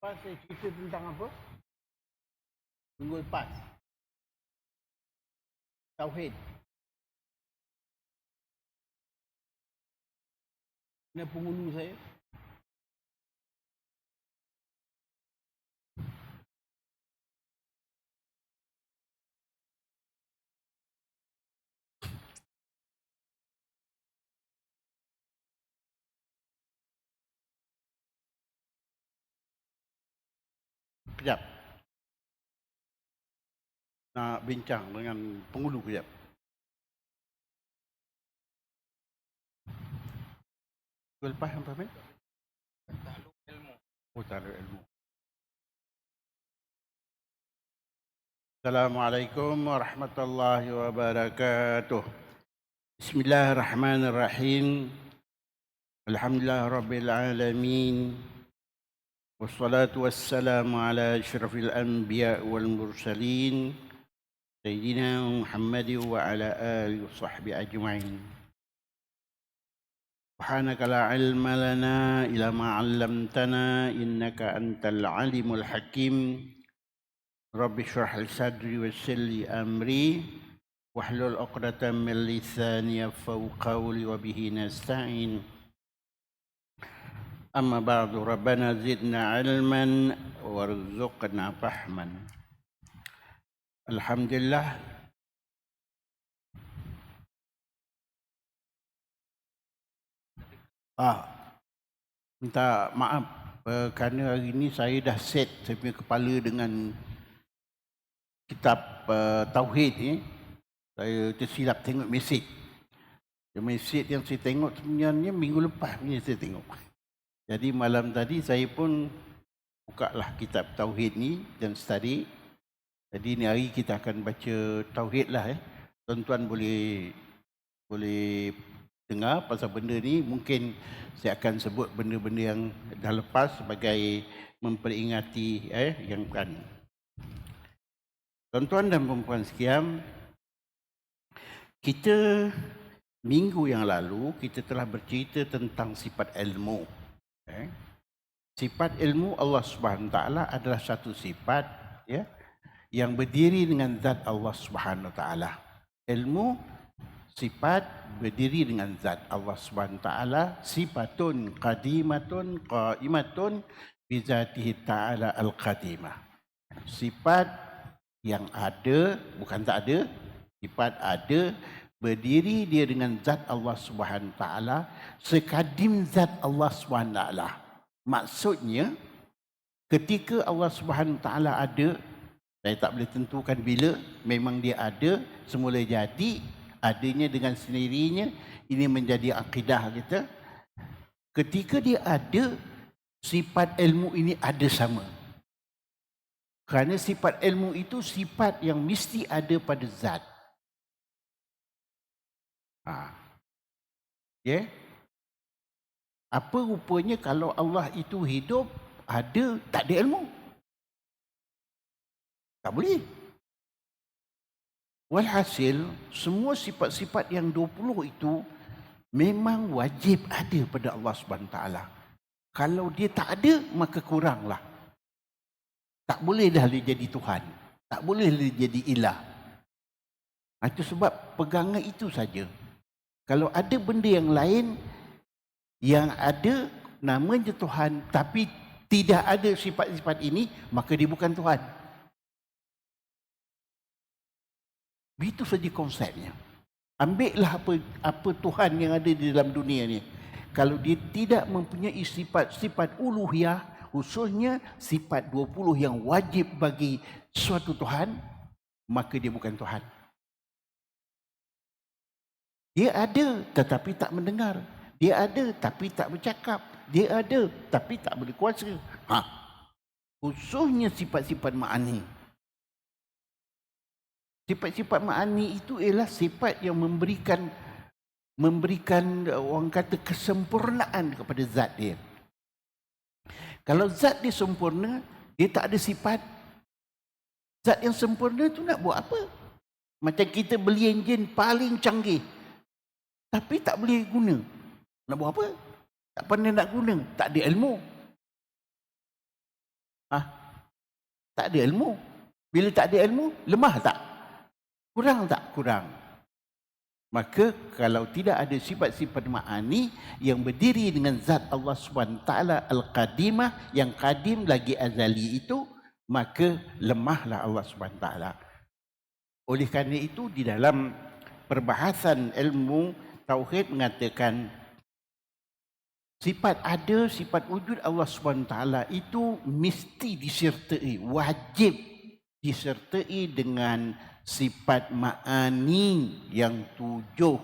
lepas saya cerita tentang apa? Minggu lepas. Tauhid. Ini penghulu saya. Kejap. Nak bincang dengan penghulu kejap. Minggu lepas apa main? Takluk ilmu. Oh, takluk ilmu. Assalamualaikum warahmatullahi wabarakatuh. Bismillahirrahmanirrahim. Alhamdulillah rabbil alamin. Wassalatu wassalamu ala asyrafil anbiya wal mursalin Sayyidina Muhammad wa ala alihi wa sahbihi ajma'in. Subhanaka la ilma lana illa ma 'allamtana innaka antal alimul hakim. Rabbi shrah li sadri wa yassir li amri wahlul 'uqdatam min lisani yafqahu qawli wa bihi nasta'in. Amma ba'du, Rabbana zidna ilman warzuqna fahman. Alhamdulillah, minta maaf kerana hari ini saya dah set saya punya kepala dengan kitab Tauhid ni. Saya tersilap tengok mesej. Mesej yang saya tengok sebenarnya minggu lepas punya saya tengok. Jadi malam tadi saya pun bukalah kitab Tauhid ni dan study. Jadi ni hari kita akan baca Tauhid lah. Tuan-tuan boleh dengar pasal benda ni. Mungkin saya akan sebut benda-benda yang dah lepas sebagai memperingati yang bukan. Tuan-tuan dan puan-puan sekalian, kita minggu yang lalu kita telah bercerita tentang sifat ilmu. Sifat ilmu Allah Subhanahu Taala adalah satu sifat yang berdiri dengan zat Allah Subhanahu Taala. Ilmu sifat berdiri dengan zat Allah Subhanahu Taala, sifatun qadimatun qaimatun bi zatihi ta'ala al-qadimah. Sifat yang ada, bukan tak ada, sifat ada, berdiri dia dengan zat Allah Subhanahu Taala, sekadim zat Allah Subhanahu Taala. Maksudnya ketika Allah Subhanahu Taala ada, saya tak boleh tentukan bila, memang dia ada, semula jadi, adanya dengan sendirinya. Ini menjadi akidah kita. Ketika dia ada, sifat ilmu ini ada sama. Kerana sifat ilmu itu sifat yang mesti ada pada zat. Apa rupanya kalau Allah itu hidup, ada, tak ada ilmu? Tak boleh. Walhasil, semua sifat-sifat yang 20 itu memang wajib ada pada Allah Subhanahu Taala. Kalau dia tak ada, maka kuranglah. Tak boleh dah dia jadi Tuhan. Tak boleh dia jadi ilah. Itu sebab pegangan itu saja. Kalau ada benda yang lain yang ada namanya Tuhan tapi tidak ada sifat-sifat ini, maka dia bukan Tuhan. Begitu saja konsepnya. Ambillah apa Tuhan yang ada di dalam dunia ni. Kalau dia tidak mempunyai sifat-sifat uluhiyah, khususnya sifat 20 yang wajib bagi suatu Tuhan, maka dia bukan Tuhan. Dia ada tetapi tak mendengar. Dia ada tapi tak bercakap. Dia ada tapi tak boleh kuasa. Khususnya sifat-sifat ma'ani. Sifat-sifat ma'ani itu ialah sifat yang memberikan orang kata kesempurnaan kepada zat dia. Kalau zat dia sempurna, dia tak ada sifat. Zat yang sempurna tu nak buat apa? Macam kita beli enjin paling canggih, tapi tak boleh guna. Nak buat apa? Tak pandai nak guna, tak ada ilmu. Ah, tak ada ilmu. Bila tak ada ilmu, lemah tak? Kurang tak? Kurang. Maka kalau tidak ada sifat-sifat ma'ani yang berdiri dengan zat Allah SWT Al-Qadimah, yang qadim lagi azali itu, maka lemahlah Allah SWT. Oleh kerana itu di dalam perbahasan ilmu tauhid mengatakan sifat ada, sifat wujud Allah SWT itu mesti disertai, wajib disertai dengan sifat ma'ani yang 7.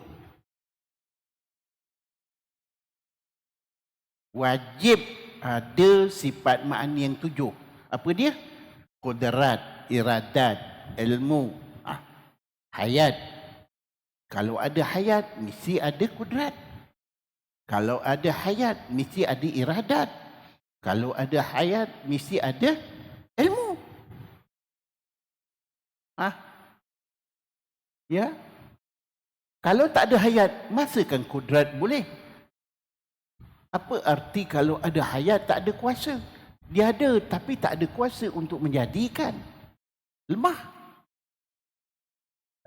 Wajib ada sifat ma'ani yang 7. Apa dia? Qudrat, iradat, ilmu, hayat. Kalau ada hayat, mesti ada kudrat. Kalau ada hayat, mesti ada iradat. Kalau ada hayat, mesti ada ilmu. Ya. Kalau tak ada hayat, masakan kudrat boleh? Apa arti kalau ada hayat tak ada kuasa? Dia ada tapi tak ada kuasa untuk menjadikan. Lemah.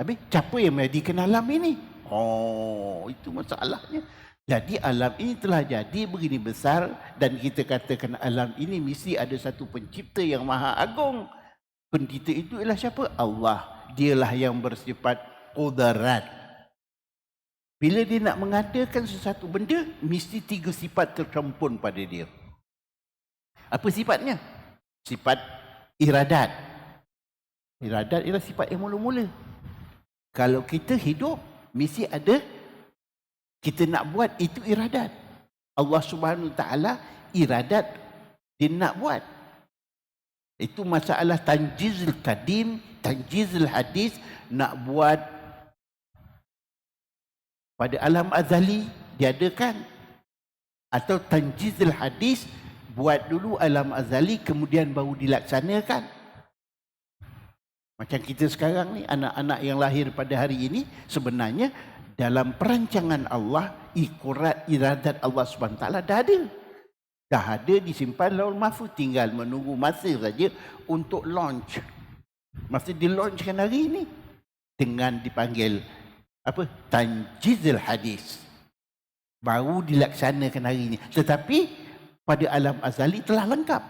Habis siapa yang menjadikan alam ini? Oh, itu masalahnya. Jadi alam ini telah jadi begini besar dan kita katakan alam ini mesti ada satu pencipta yang maha agung. Pencipta itu ialah siapa? Allah. Dialah yang bersifat qudrat. Bila dia nak mengadakan sesuatu benda, mesti 3 sifat tercampur pada dia. Apa sifatnya? Sifat iradat. Iradat ialah sifat yang mula-mula. Kalau kita hidup, mesti ada kita nak buat, itu iradat. Allah Subhanahu Wa Taala iradat dia nak buat. Itu masalah tanjizul qadim, tanjizul hadis, nak buat pada alam azali diadakan, atau tanjizul hadis, buat dulu alam azali kemudian baru dilaksanakan. Macam kita sekarang ni, anak-anak yang lahir pada hari ini sebenarnya dalam perancangan Allah, iradat Allah SWT dah ada. Dah ada disimpan Lauhul Mahfuz, tinggal menunggu masa saja untuk launch. Masa di-launchkan hari ini dengan dipanggil apa? Tanjizul hadis. Baru dilaksanakan hari ini. Tetapi pada alam azali telah lengkap.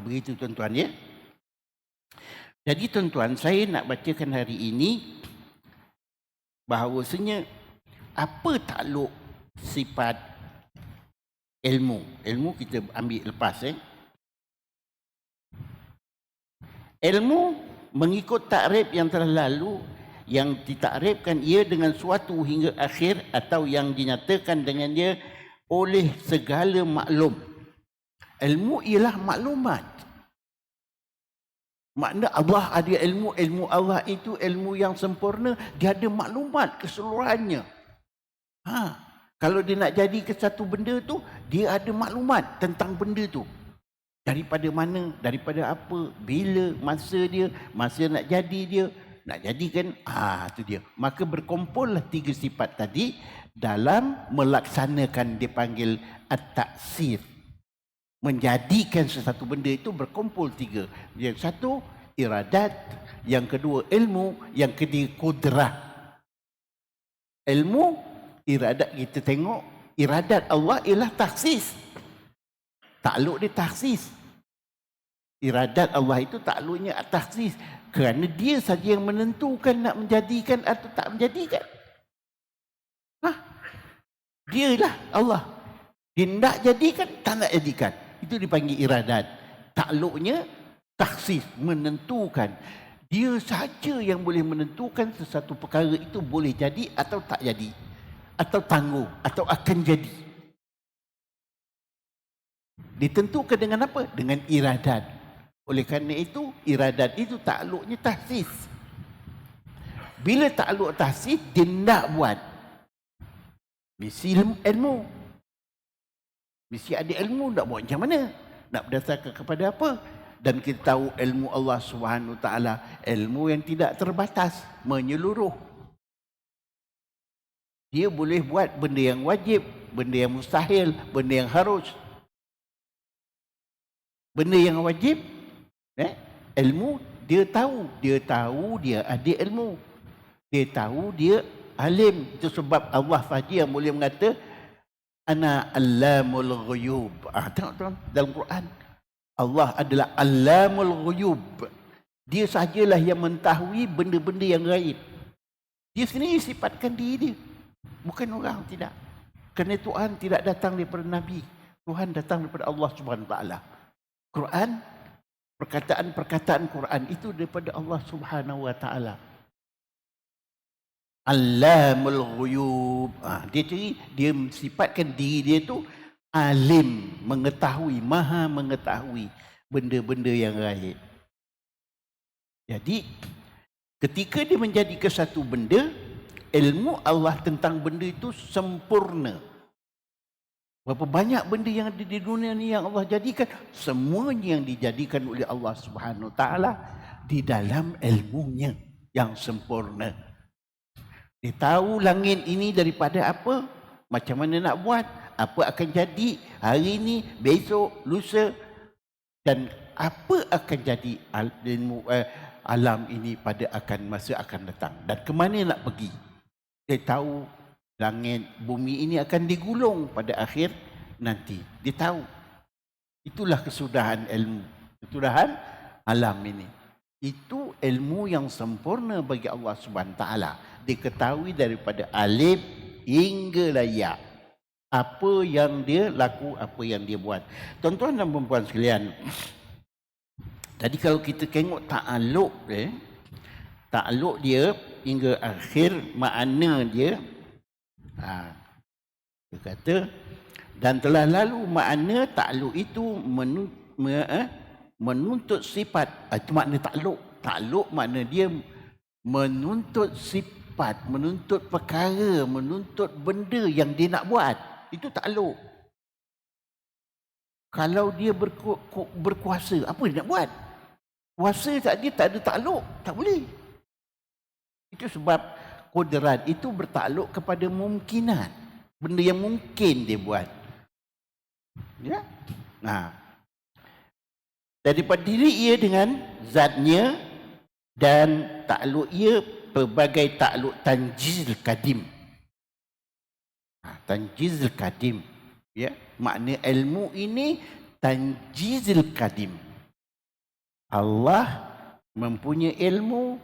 Begitu tuan-tuan ya. Jadi tuan-tuan, saya nak bacakan hari ini bahawasanya apa takluk sifat ilmu. Ilmu kita ambil lepas. Ilmu mengikut takrif yang telah lalu, yang ditakrifkan ia dengan suatu hingga akhir atau yang dinyatakan dengan dia oleh segala maklum. Ilmu ialah maklumat. Makna Allah ada ilmu, ilmu Allah itu ilmu yang sempurna, dia ada maklumat keseluruhannya. Kalau dia nak jadi ke satu benda tu, dia ada maklumat tentang benda tu. Daripada mana, daripada apa, bila, masa nak jadi dia, nak jadikan, tu dia. Maka berkumpullah 3 sifat tadi dalam melaksanakan dipanggil at-taksir. Menjadikan sesuatu benda itu berkumpul 3. Yang satu iradat, yang kedua ilmu, yang ketiga kudrah. Ilmu, iradat, kita tengok iradat Allah ialah taksis. Takluk dia taksis. Iradat Allah itu takluknya taksis. Kerana dia saja yang menentukan nak menjadikan atau tak menjadikan. Dialah Allah. Dia nak jadikan, tak nak jadikan. Itu dipanggil iradat. Takluknya taksis, menentukan. Dia saja yang boleh menentukan sesuatu perkara itu boleh jadi atau tak jadi. Atau tangguh, atau akan jadi. Ditentukan dengan apa? Dengan iradat. Oleh kerana itu, iradat itu takluknya tahsis. Bila takluk tahsis, dia nak buat. Mesti ilmu. Mesti ada ilmu, nak buat macam mana? Nak berdasarkan kepada apa? Dan kita tahu ilmu Allah SWT, ilmu yang tidak terbatas, menyeluruh. Dia boleh buat benda yang wajib, benda yang mustahil, benda yang harus. Benda yang wajib, ilmu, dia tahu dia ada ilmu. Dia tahu dia alim. Itu sebab Allah saja yang boleh mengata ana allamul ghuyub. Tengok tuan dalam Quran. Allah adalah allamul ghuyub. Dia sajalah yang mengetahui benda-benda yang gaib. Dia sendiri sifatkan diri dia. Bukan orang, tidak. Kerana Tuhan tidak datang daripada Nabi. Tuhan datang daripada Allah Subhanahu Wa Taala. Quran, perkataan-perkataan Quran itu daripada Allah Subhanahu Wa Taala. Allamul ghuyub. Dia sifatkan diri dia tu alim, mengetahui, maha mengetahui benda-benda yang gaib. Jadi ketika dia menjadi ke satu benda, ilmu Allah tentang benda itu sempurna. Berapa banyak benda yang ada di dunia ni yang Allah jadikan, semuanya yang dijadikan oleh Allah Subhanahu Wa Taala di dalam ilmunya yang sempurna. Dia tahu langit ini daripada apa, macam mana nak buat, apa akan jadi hari ini, besok, lusa, dan apa akan jadi alam ini pada masa akan datang, dan ke mana nak pergi. Dia tahu langit, bumi ini akan digulung pada akhir nanti. Dia tahu. Itulah kesudahan ilmu, kesudahan alam ini. Itu ilmu yang sempurna bagi Allah Subhanahu Taala. Diketahui daripada alif hingga ya. Apa yang dia laku, apa yang dia buat. Tuan-tuan dan puan-puan sekalian, tadi kalau kita tengok ta'aluk dia hingga akhir makna dia, dia kata, dan telah lalu makna ta'aluk itu menuntut sifat. Itu makna ta'aluk. Ta'aluk makna dia menuntut sifat, menuntut perkara, menuntut benda yang dia nak buat. Itu ta'aluk. Kalau dia berkuasa, apa dia nak buat? Kuasa dia tak ada ta'aluk, tak boleh. Itu sebab kudrat itu bertakluk kepada mungkinan. Benda yang mungkin dia buat. Ya? Daripada diri ia dengan zatnya, dan takluk ia pelbagai takluk tanjizil kadim. Tanjizil kadim. Ya? Makna ilmu ini tanjizil kadim. Allah mempunyai ilmu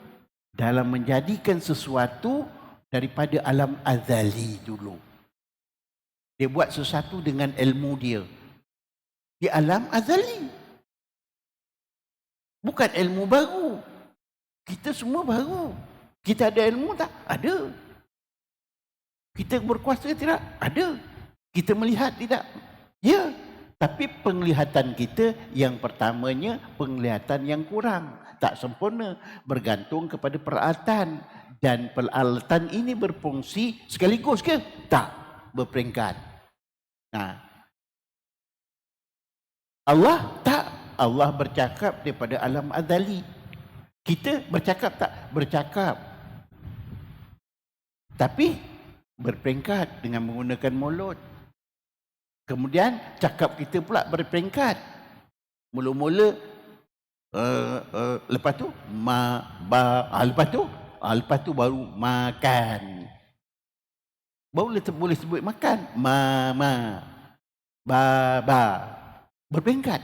dalam menjadikan sesuatu daripada alam azali dulu. Dia buat sesuatu dengan ilmu dia. Di alam azali. Bukan ilmu baru. Kita semua baru. Kita ada ilmu tak? Ada. Kita berkuasa tidak? Ada. Kita melihat tidak? Ya. Tapi penglihatan kita yang pertamanya penglihatan yang kurang, tak sempurna, bergantung kepada peralatan, dan peralatan ini berfungsi sekaligus ke? Tak, berperingkat. Allah tak, Allah bercakap daripada alam azali. Kita bercakap tak? Bercakap. Tapi berperingkat dengan menggunakan mulut. Kemudian cakap kita pula berperingkat. Mula-mula lepas tu lepas tu baru makan. Baru boleh sebut makan. Mama, baba, berperingkat.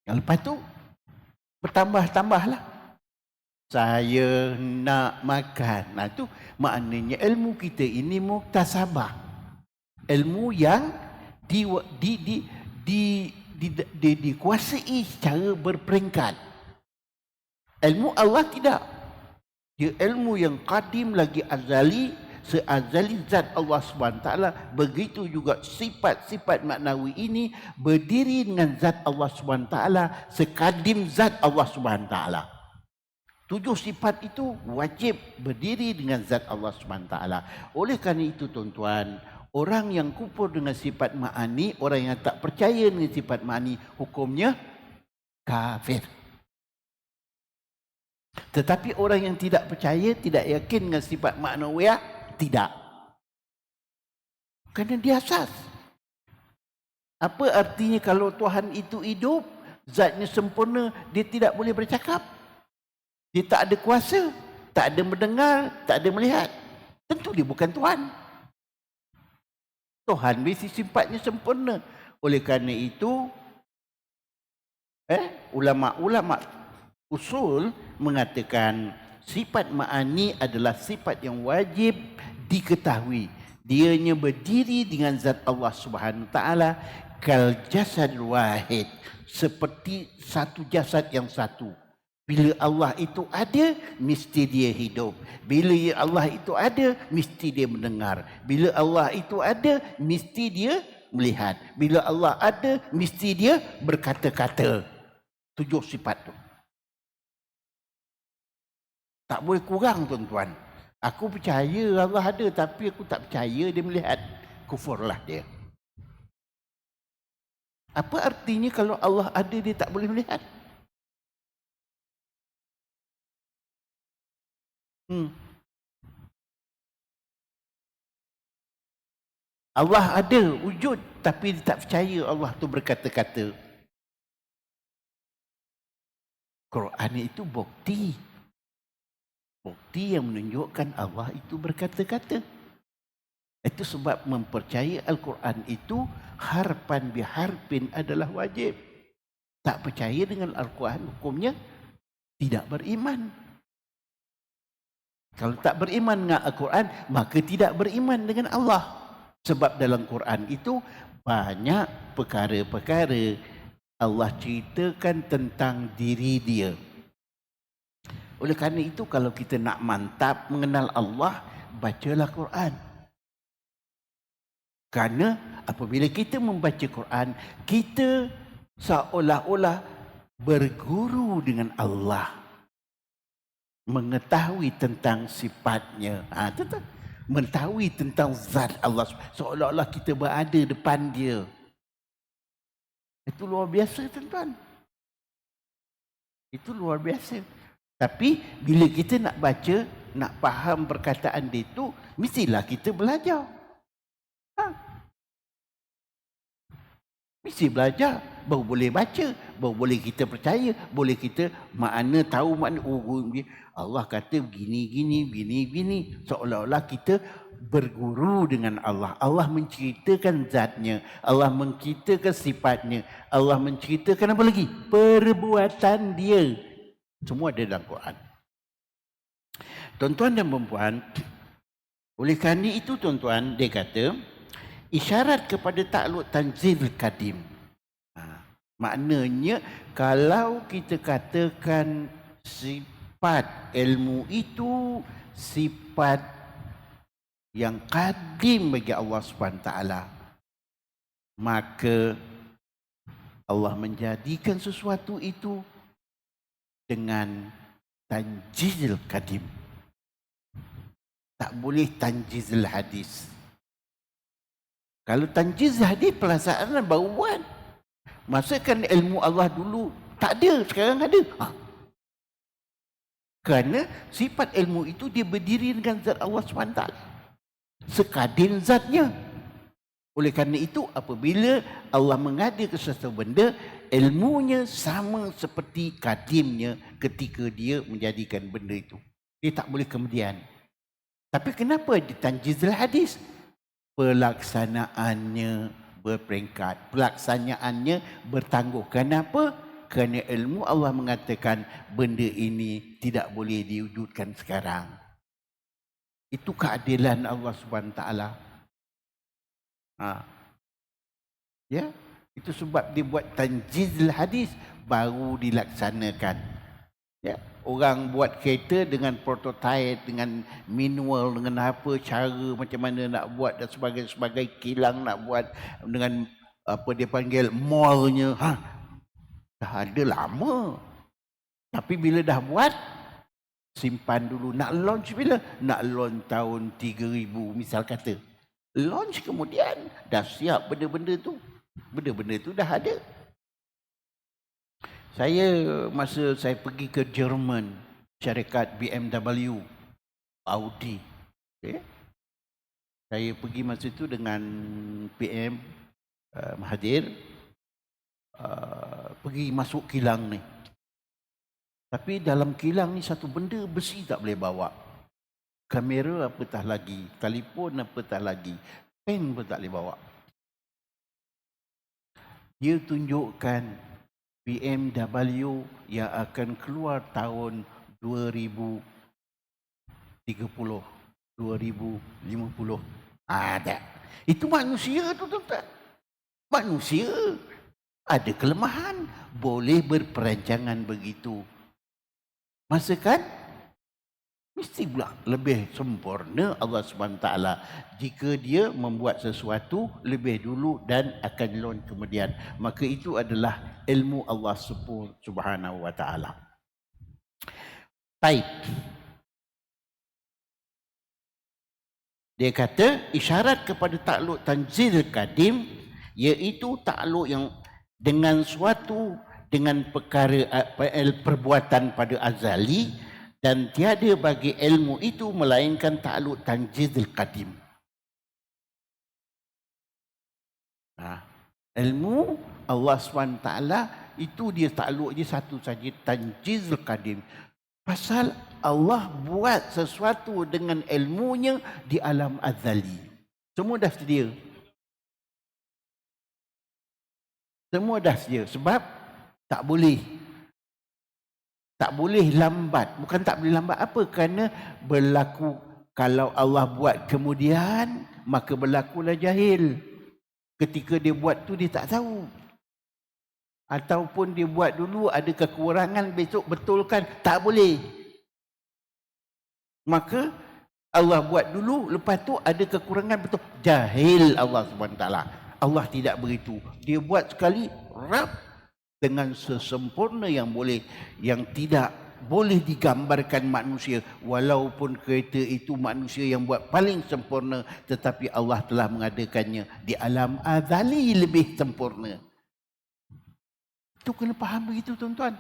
Yang lepas tu bertambah-tambahlah. Saya nak makan. Nah, itu maknanya ilmu kita ini muktasabah. Ilmu yang dikuasai secara berperingkat. Ilmu Allah tidak. Dia ilmu yang qadim lagi azali, seazali zat Allah SWT. Begitu juga sifat-sifat maknawi ini berdiri dengan zat Allah SWT, sekadim zat Allah SWT. 7 sifat itu wajib berdiri dengan zat Allah SWT. Oleh kerana itu tuan-tuan, orang yang kufur dengan sifat ma'ani, orang yang tak percaya dengan sifat ma'ani, hukumnya kafir. Tetapi orang yang tidak percaya, tidak yakin dengan sifat ma'nawiyah, tidak. Kerana dia asas. Apa artinya kalau Tuhan itu hidup, zatnya sempurna, dia tidak boleh bercakap? Dia tak ada kuasa, tak ada mendengar, tak ada melihat. Tentu dia bukan Tuhan. Tuhan mesti sifatnya sempurna. Oleh kerana itu, ulama-ulama usul mengatakan sifat ma'ani adalah sifat yang wajib diketahui. Dianya berdiri dengan zat Allah Subhanahu Taala kal jasad wahid, seperti satu jasad yang satu. Bila Allah itu ada, mesti dia hidup. Bila Allah itu ada, mesti dia mendengar. Bila Allah itu ada, mesti dia melihat. Bila Allah ada, mesti dia berkata-kata. 7 sifat tu. Tak boleh kurang, tuan-tuan. Aku percaya Allah ada, tapi aku tak percaya dia melihat. Kufurlah dia. Apa artinya kalau Allah ada, dia tak boleh melihat? Allah ada wujud, tapi dia tak percaya Allah tu berkata-kata. Quran itu bukti. Bukti yang menunjukkan Allah itu berkata-kata. Itu sebab mempercayai Al-Quran itu harfan biharfin adalah wajib. Tak percaya dengan Al-Quran, hukumnya tidak beriman. Kalau tak beriman dengan Al-Quran, maka tidak beriman dengan Allah. Sebab dalam Quran itu banyak perkara-perkara Allah ceritakan tentang diri dia. Oleh kerana itu, kalau kita nak mantap mengenal Allah, bacalah Quran. Kerana apabila kita membaca Quran, kita seolah-olah berguru dengan Allah. Mengetahui tentang sifatnya. Mengetahui tentang zat Allah. Seolah-olah kita berada depan dia. Itu luar biasa, tuan-tuan. Itu luar biasa. Tapi bila kita nak baca, nak faham perkataan dia itu, mestilah kita belajar. Mesti belajar, baru boleh baca, baru boleh kita percaya, boleh kita makna tahu makna. Allah kata begini. Seolah-olah kita berguru dengan Allah. Allah menceritakan zatnya, Allah menceritakan sifatnya, Allah menceritakan apa lagi? Perbuatan dia. Semua ada dalam Quran. Tuan-tuan dan puan-puan, oleh kerana itu tuan-tuan, dia kata isyarat kepada takluk tanzil kadim. Maknanya kalau kita katakan sifat ilmu itu sifat yang kadim bagi Allah SWT, maka Allah menjadikan sesuatu itu dengan tanjizil kadim. Tak boleh tanjizil hadis. Kalau tanjizil hadis, perasaan baru buat. Maksudkan ilmu Allah dulu tak ada, sekarang ada. Kerana sifat ilmu itu dia berdiri dengan zat Allah SWT. Sekadin zatnya. Oleh kerana itu, apabila Allah mengadakan sesuatu benda, ilmunya sama seperti kadimnya ketika dia menjadikan benda itu. Dia tak boleh kemudian. Tapi kenapa ditanjizil hadis? Pelaksanaannya berperingkat. Pelaksanaannya bertangguh. Kenapa? Kerana ilmu Allah mengatakan benda ini tidak boleh diwujudkan sekarang. Itu keadilan Allah SWT. Ya, itu sebab dia buat tanjizil hadis baru dilaksanakan. Ya, orang buat kereta dengan prototype, dengan manual, dengan apa cara macam mana nak buat dan sebagai kilang nak buat dengan apa dia panggil mallnya. Dah ada lama. Tapi bila dah buat, simpan dulu. Nak launch bila? Nak launch tahun 3000 misal kata. Launch kemudian dah siap benda-benda tu. Benda-benda tu dah ada. Masa saya pergi ke Jerman, syarikat BMW, Audi. Okay. Saya pergi masa itu dengan PM. Mahathir pergi masuk kilang ni. Tapi dalam kilang ni satu benda besi tak boleh bawa. Kamera apatah lagi, telefon apatah lagi, pen pun tak boleh bawa. Dia tunjukkan BMW yang akan keluar tahun 2030, 2050. Ada. Itu manusia tu tuan-tuan. Manusia ada kelemahan, boleh berperancangan begitu. Masa kan mesti pula lebih sempurna Allah SWT jika dia membuat sesuatu lebih dulu dan akan launch kemudian. Maka itu adalah ilmu Allah Subhanahu wa taala. Baik. Dia kata isyarat kepada takluk tanzil kadim iaitu takluk yang dengan suatu dengan perkara perbuatan pada azali dan tiada bagi ilmu itu melainkan takluk tanzil kadim. Ilmu Allah SWT itu dia takluk je satu saja, tanzil kadim. Pasal Allah buat sesuatu dengan ilmunya di alam azali. Semua dah sedia. Semua dah sedia. Sebab tak boleh lambat. Bukan tak boleh lambat apa? Kerana berlaku, kalau Allah buat kemudian, maka berlakulah jahil. Ketika dia buat tu dia tak tahu. Ataupun dia buat dulu ada kekurangan, besok betulkan, tak boleh. Maka Allah buat dulu, lepas tu ada kekurangan, betul. Jahil Allah SWT. Allah tidak begitu. Dia buat sekali, rap, dengan sesempurna yang tidak boleh digambarkan manusia. Walaupun kereta itu manusia yang buat paling sempurna, tetapi Allah telah mengadakannya di alam azali lebih sempurna. Itu kena faham begitu tuan-tuan.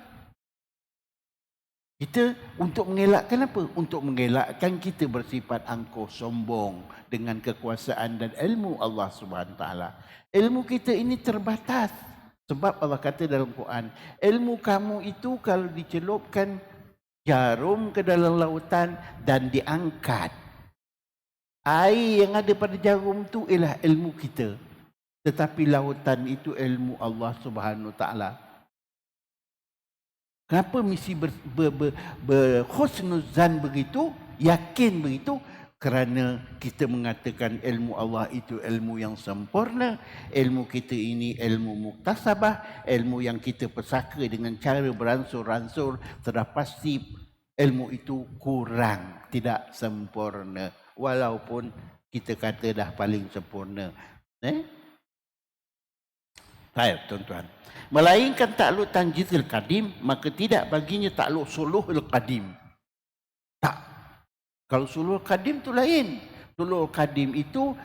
Kita untuk mengelakkan apa? Untuk mengelakkan kita bersifat angkuh sombong dengan kekuasaan dan ilmu Allah SWT. Ilmu kita ini terbatas. Sebab Allah kata dalam Quran, ilmu kamu itu kalau dicelupkan jarum ke dalam lautan dan diangkat, air yang ada pada jarum itu ialah ilmu kita. Tetapi lautan itu ilmu Allah Subhanahu Wa Taala. Kenapa mesti berhusnuzan begitu, yakin begitu? Kerana kita mengatakan ilmu Allah itu ilmu yang sempurna, ilmu kita ini ilmu muktasabah, ilmu yang kita pesaka dengan cara beransur-ransur, sudah pasti ilmu itu kurang, tidak sempurna. Walaupun kita kata dah paling sempurna. Baik tuan-tuan. Melainkan takluk tanjizil qadim, maka tidak baginya takluk suluhul qadim. Tak. Kalau suluhul qadim itu lain. Suluhul qadim itu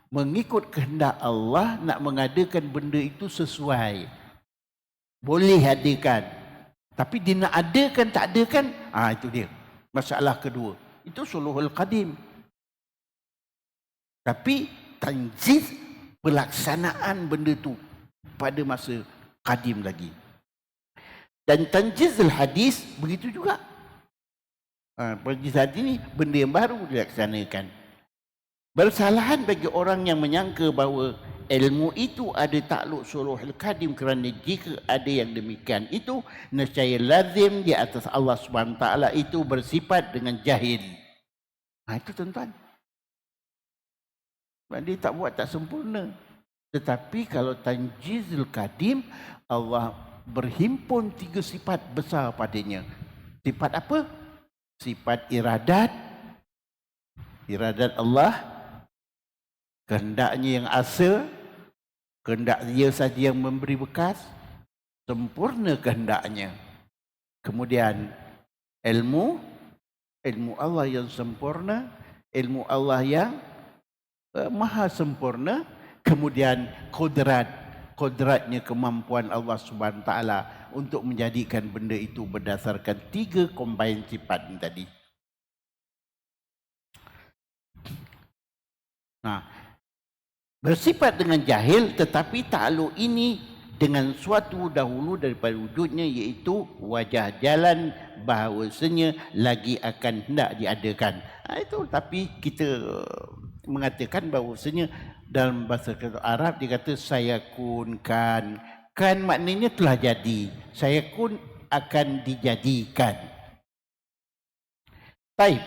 mengikut kehendak Allah nak mengadakan benda itu sesuai. Boleh adakan. Tapi dia nak adakan tak adakan, itu dia. Masalah kedua. Itu suluhul qadim. Tapi tanjiz pelaksanaan benda itu pada masa qadim lagi. Dan tanjizul hadis begitu juga. Tanjiz hadis ini benda yang baru dilaksanakan. Bersalahan bagi orang yang menyangka bahawa ilmu itu ada takluk suluhul qadim, kerana jika ada yang demikian itu nescaya lazim di atas Allah SWT itu bersifat dengan jahil. Itu tuan-tuan. Dia tak buat tak sempurna. Tetapi kalau tanjizul qadim, Allah berhimpun 3 sifat besar padanya. Sifat apa? Sifat iradat Allah, kehendaknya yang asal, kehendak dia saja yang memberi bekas, sempurna kehendaknya. Kemudian ilmu Allah yang sempurna, ilmu Allah yang maha sempurna. Kemudian kodratnya, kemampuan Allah SWT untuk menjadikan benda itu berdasarkan 3 combine sifat tadi. bersifat dengan jahil, tetapi takluk ini dengan suatu dahulu daripada wujudnya, iaitu wajah jalan bahawasanya lagi akan hendak diadakan. Itu tapi kita mengatakan bahawasanya dalam bahasa Arab dia kata sayakun kan. Kan maknanya telah jadi. Sayakun akan dijadikan. Baik.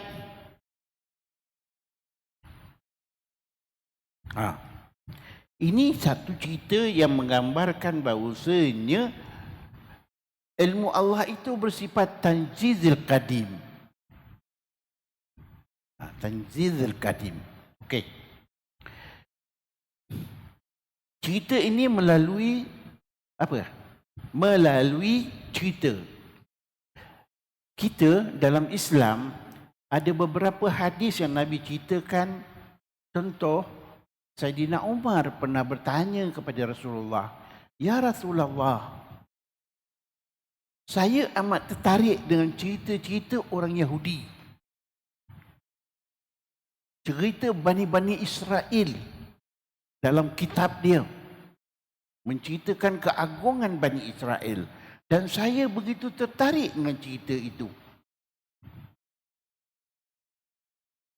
Ini satu cerita yang menggambarkan bahawasanya ilmu Allah itu bersifat tanjizil qadim. Tanjizil qadim. Okey. Cerita ini melalui apa? Melalui cerita. Kita dalam Islam ada beberapa hadis yang Nabi ceritakan. Contoh, Saidina Umar pernah bertanya kepada Rasulullah, "Ya Rasulullah, saya amat tertarik dengan cerita-cerita orang Yahudi. Cerita Bani Israel dalam kitab dia menceritakan keagungan Bani Israel. Dan saya begitu tertarik dengan cerita itu."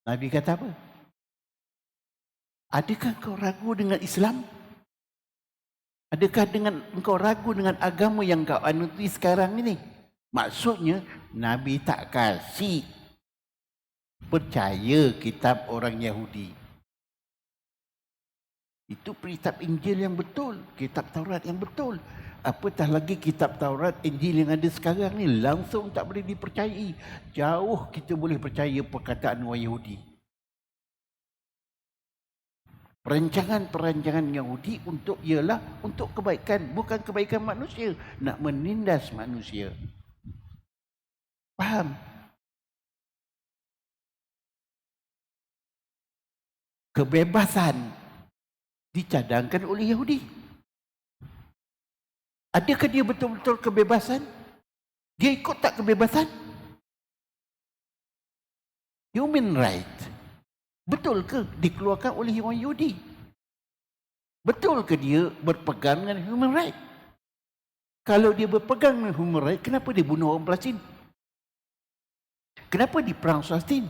Nabi kata apa? Adakah kau ragu dengan Islam? Adakah engkau ragu dengan agama yang kau anuti sekarang ini? Maksudnya, Nabi tak kasih percaya kitab orang Yahudi. Itu kitab Injil yang betul, kitab Taurat yang betul. Apatah lagi kitab Taurat, Injil yang ada sekarang ni langsung tak boleh dipercayai. Jauh kita boleh percaya perkataan orang Yahudi. Perancangan-perancangan Yahudi ialah untuk kebaikan, bukan kebaikan manusia, nak menindas manusia. Faham? Kebebasan dicadangkan oleh Yahudi. Adakah dia betul-betul kebebasan? Dia ikut tak kebebasan? Human right. Betul ke dikeluarkan oleh orang Yahudi? Betul ke dia berpegang dengan human right? Kalau dia berpegang dengan human right, kenapa dia bunuh orang Palestin? Kenapa di perang Palestin?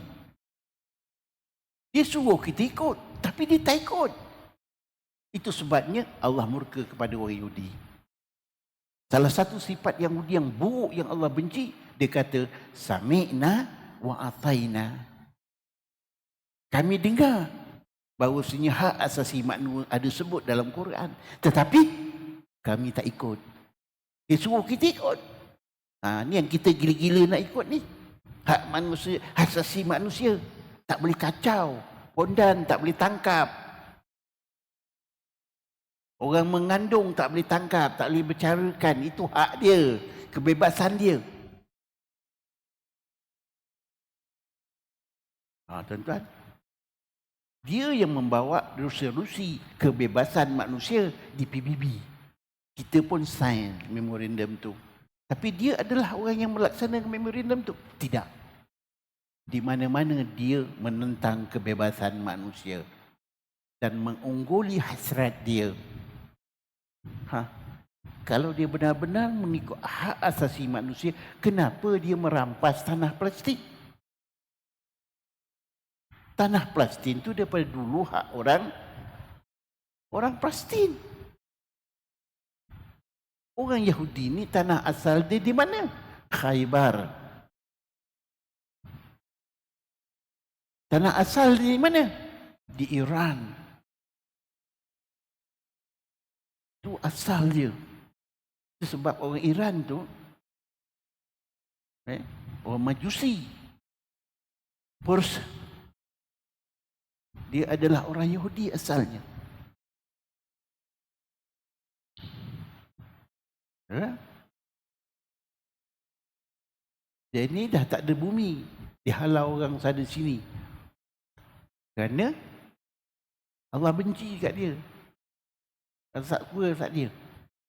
Dia suruh kita ikut, tapi dia tak ikut. Itu sebabnya Allah murka kepada orang Yahudi. Salah satu sifat Yahudi yang buruk yang Allah benci, dia kata sami'na wa ataina. Kami dengar bahawasanya hak asasi manusia ada sebut dalam Quran, tetapi kami tak ikut. Dia suruh kita ikut. Ni yang kita gila-gila nak ikut ni. Hak manusia, hak asasi manusia tak boleh kacau, pondan tak boleh tangkap. Orang mengandung tak boleh tangkap, tak boleh bercarakan. Itu hak dia, kebebasan dia. Tuan-tuan, dia yang membawa resolusi kebebasan manusia di PBB. Kita pun sign memorandum tu. Tapi dia adalah orang yang melaksanakan memorandum tu? Tidak. Di mana-mana dia menentang kebebasan manusia dan mengungguli hasrat dia. Kalau dia benar-benar mengikut hak asasi manusia, kenapa dia merampas tanah Palestin? Tanah Palestin tu daripada dulu hak orang Palestin. Orang Yahudi ni tanah asal dia di mana? Khaybar. Tanah asal dia di mana? Di Iran. Itu asal dia. Itu sebab orang Iran tu orang Majusi. Persia. Dia adalah orang Yahudi asalnya. Dia ni dah tak ada bumi. Dihalau orang sana sini. Kerana Allah benci kat dia. Kat dia.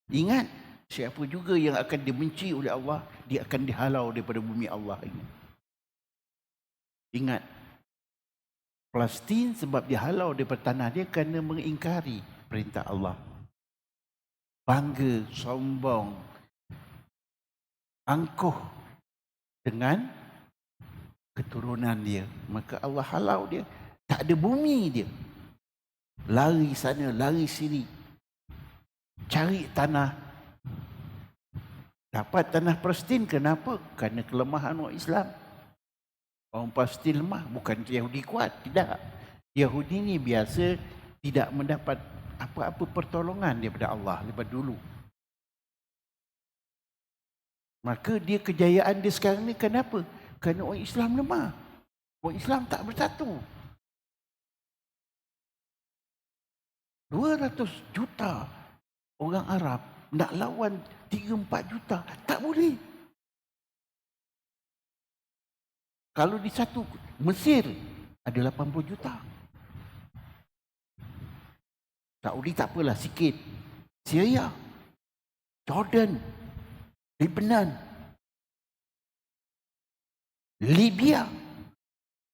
Ingat, siapa juga yang akan dibenci oleh Allah, dia akan dihalau daripada bumi Allah ini. Ingat. Palestin sebab dihalau daripada tanah dia kerana mengingkari perintah Allah. Bangga, sombong, angkuh dengan keturunan dia. Maka Allah halau dia. Tak ada bumi dia. Lari sana, lari sini. Cari tanah. Dapat tanah Palestin. Kenapa? Kerana kelemahan orang Islam. Orang Palestin lemah. Bukan Yahudi kuat. Tidak. Yahudi ni biasa tidak mendapat apa-apa pertolongan daripada Allah daripada dulu. Maka dia kejayaan dia sekarang ni kenapa? Kerana orang Islam lemah. Orang Islam tak bersatu. 200 juta orang Arab nak lawan 3-4 juta. Tak boleh. Kalau di satu, Mesir ada 80 juta. Saudi tak apalah, sikit. Syria, Jordan, Lebanon, Libya,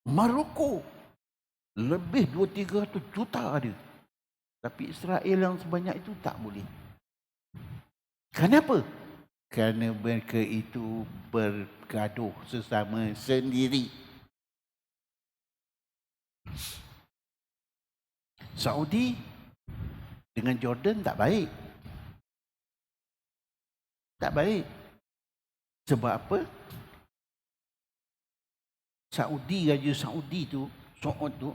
Maroko, lebih 200-300 juta ada. Tapi Israel yang sebanyak itu tak boleh. Kenapa? Kerana mereka itu bergaduh sesama sendiri. Saudi dengan Jordan tak baik. Tak baik. Sebab apa? Raja Saudi tu, Saud tu,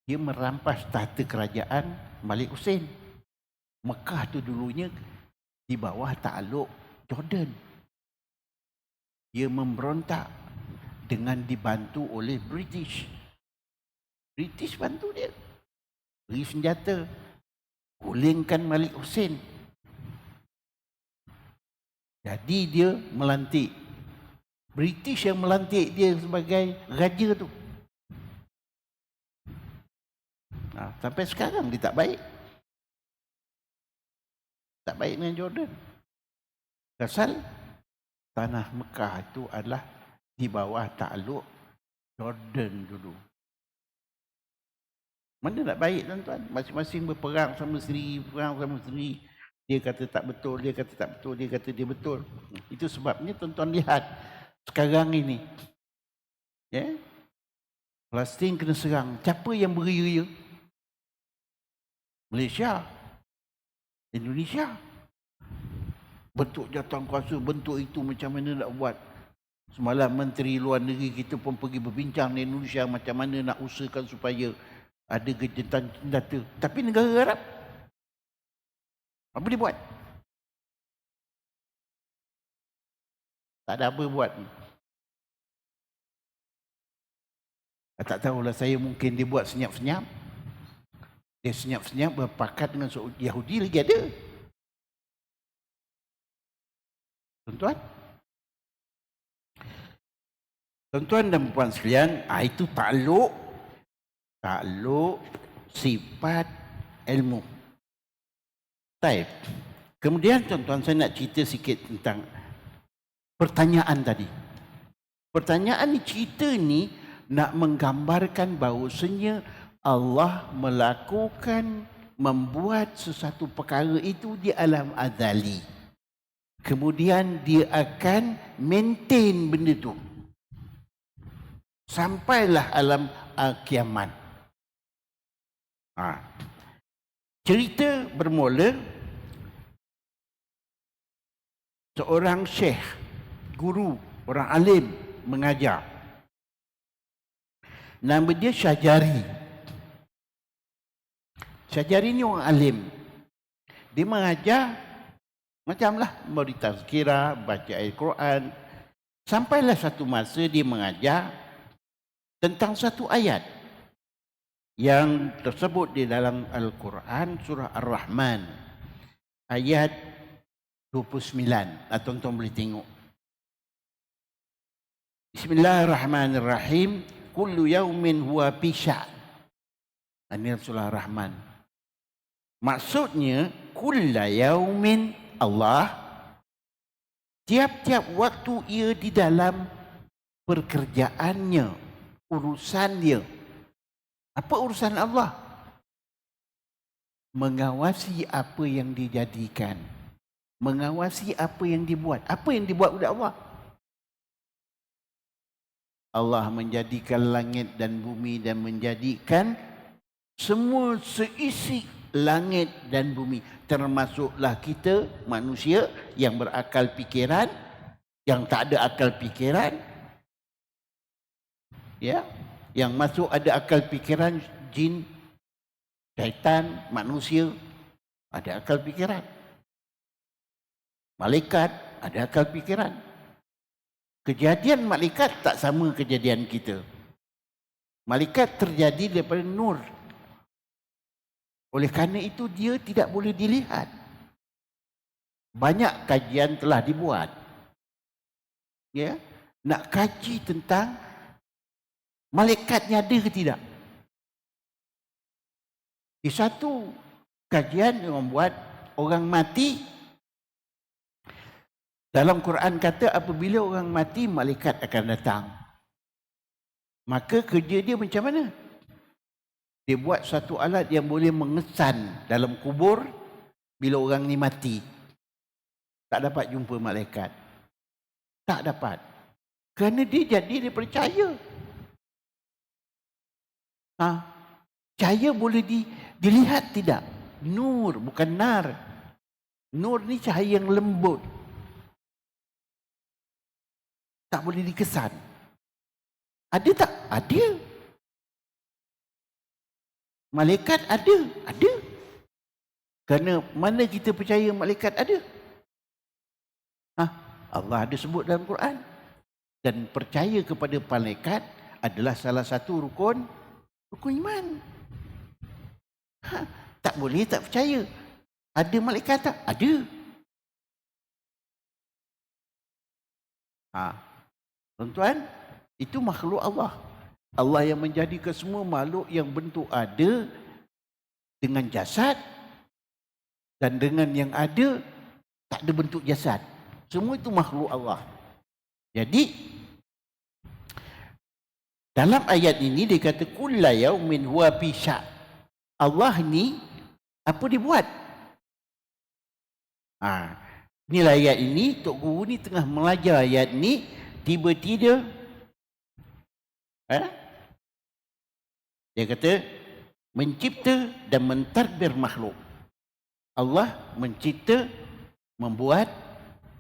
dia merampas tahta kerajaan Malik Hussein. Mekah tu dulunya di bawah takluk Jordan. Dia memberontak dengan dibantu oleh British. British bantu dia. Beri senjata. Gulingkan Malik Hussein. Jadi dia melantik. British yang melantik dia sebagai raja tu. Sampai sekarang dia tak baik. Tak baik dengan Jordan. Pasal tanah Mekah itu adalah di bawah takluk Jordan dulu. Mana nak baik tuan-tuan? Masing-masing berperang sama sendiri, perang sama sendiri. Dia kata tak betul, dia kata tak betul, dia kata dia betul. Itu sebabnya tuan-tuan lihat sekarang ini. Ya? Palestin kena serang. Siapa yang beria-ria? Malaysia, Indonesia. Bentuk jawatankuasa, bentuk itu macam mana nak buat. Semalam Menteri Luar Negeri kita pun pergi berbincang di Indonesia macam mana nak usahakan supaya ada gencatan senjata. Tapi negara Arab, apa dia buat? Tak ada apa buat. Tak tahulah saya, mungkin dia buat senyap-senyap. Dia senyap-senyap berpakat dengan Yahudi lagi ada. Tuan-tuan. Tuan-tuan dan puan sekalian, itu takluk sifat ilmu. Baik. Kemudian tuan-tuan, saya nak cerita sikit tentang pertanyaan tadi. Pertanyaan ni, cerita ni nak menggambarkan bahawasanya Allah melakukan, membuat sesuatu perkara itu di alam azali. Kemudian dia akan maintain benda tu. Sampailah alam kiamat. Cerita bermula seorang syekh, guru, orang alim mengajar. Nama dia Syajari. Syajari ni orang alim. Dia mengajar macamlah memberi tazkirah, baca ayat Quran. Sampailah satu masa dia mengajar tentang satu ayat yang tersebut di dalam Al-Quran surah Ar-Rahman ayat 29. Tuan-tuan boleh tengok. Bismillahirrahmanirrahim. Kullu yaumin huwa fi sya'n. Ini surah Ar-Rahman. Maksudnya kulla yaumin, Allah tiap-tiap waktu ia di dalam pekerjaannya, urusan dia. Apa urusan Allah? Mengawasi apa yang dijadikan. Mengawasi apa yang dibuat. Apa yang dibuat oleh Allah? Allah menjadikan langit dan bumi dan menjadikan semua seisi langit dan bumi. Termasuklah kita manusia yang berakal fikiran, yang tak ada akal fikiran. Ya, yang masuk ada akal fikiran jin, syaitan, manusia ada akal fikiran. Malaikat ada akal fikiran. Kejadian malaikat tak sama kejadian kita. Malaikat terjadi daripada nur. Oleh kerana itu dia tidak boleh dilihat. Banyak kajian telah dibuat. Ya, nak kaji tentang malaikatnya ada ke tidak. Di satu kajian yang membuat orang mati, dalam Quran kata apabila orang mati, malaikat akan datang. Maka kerja dia macam mana? Dia buat satu alat yang boleh mengesan dalam kubur bila orang ni mati. Tak dapat jumpa malaikat. Tak dapat. Kerana dia jadi dia percaya. Cahaya boleh dilihat tidak? Nur, bukan nar. Nur ni cahaya yang lembut. Tak boleh dikesan. Ada tak? Ada. Malaikat ada. Ada. Kerana mana kita percaya malaikat ada? Allah ada sebut dalam Quran. Dan percaya kepada malaikat adalah salah satu rukun iman. Tak boleh tak percaya. Ada malaikat tak? Ada. Tuan-tuan, itu makhluk Allah. Allah yang menjadikan semua makhluk yang bentuk ada dengan jasad dan dengan yang ada tak ada bentuk jasad. Semua itu makhluk Allah. Jadi dalam ayat ini dia kata kulla yaumin huwa fi sya'. Allah ni apa dia buat? Inilah ayat ini, Tok Guru ni tengah mengajar ayat ni, tiba-tiba dia kata mencipta dan mentadbir makhluk. Allah mencipta, membuat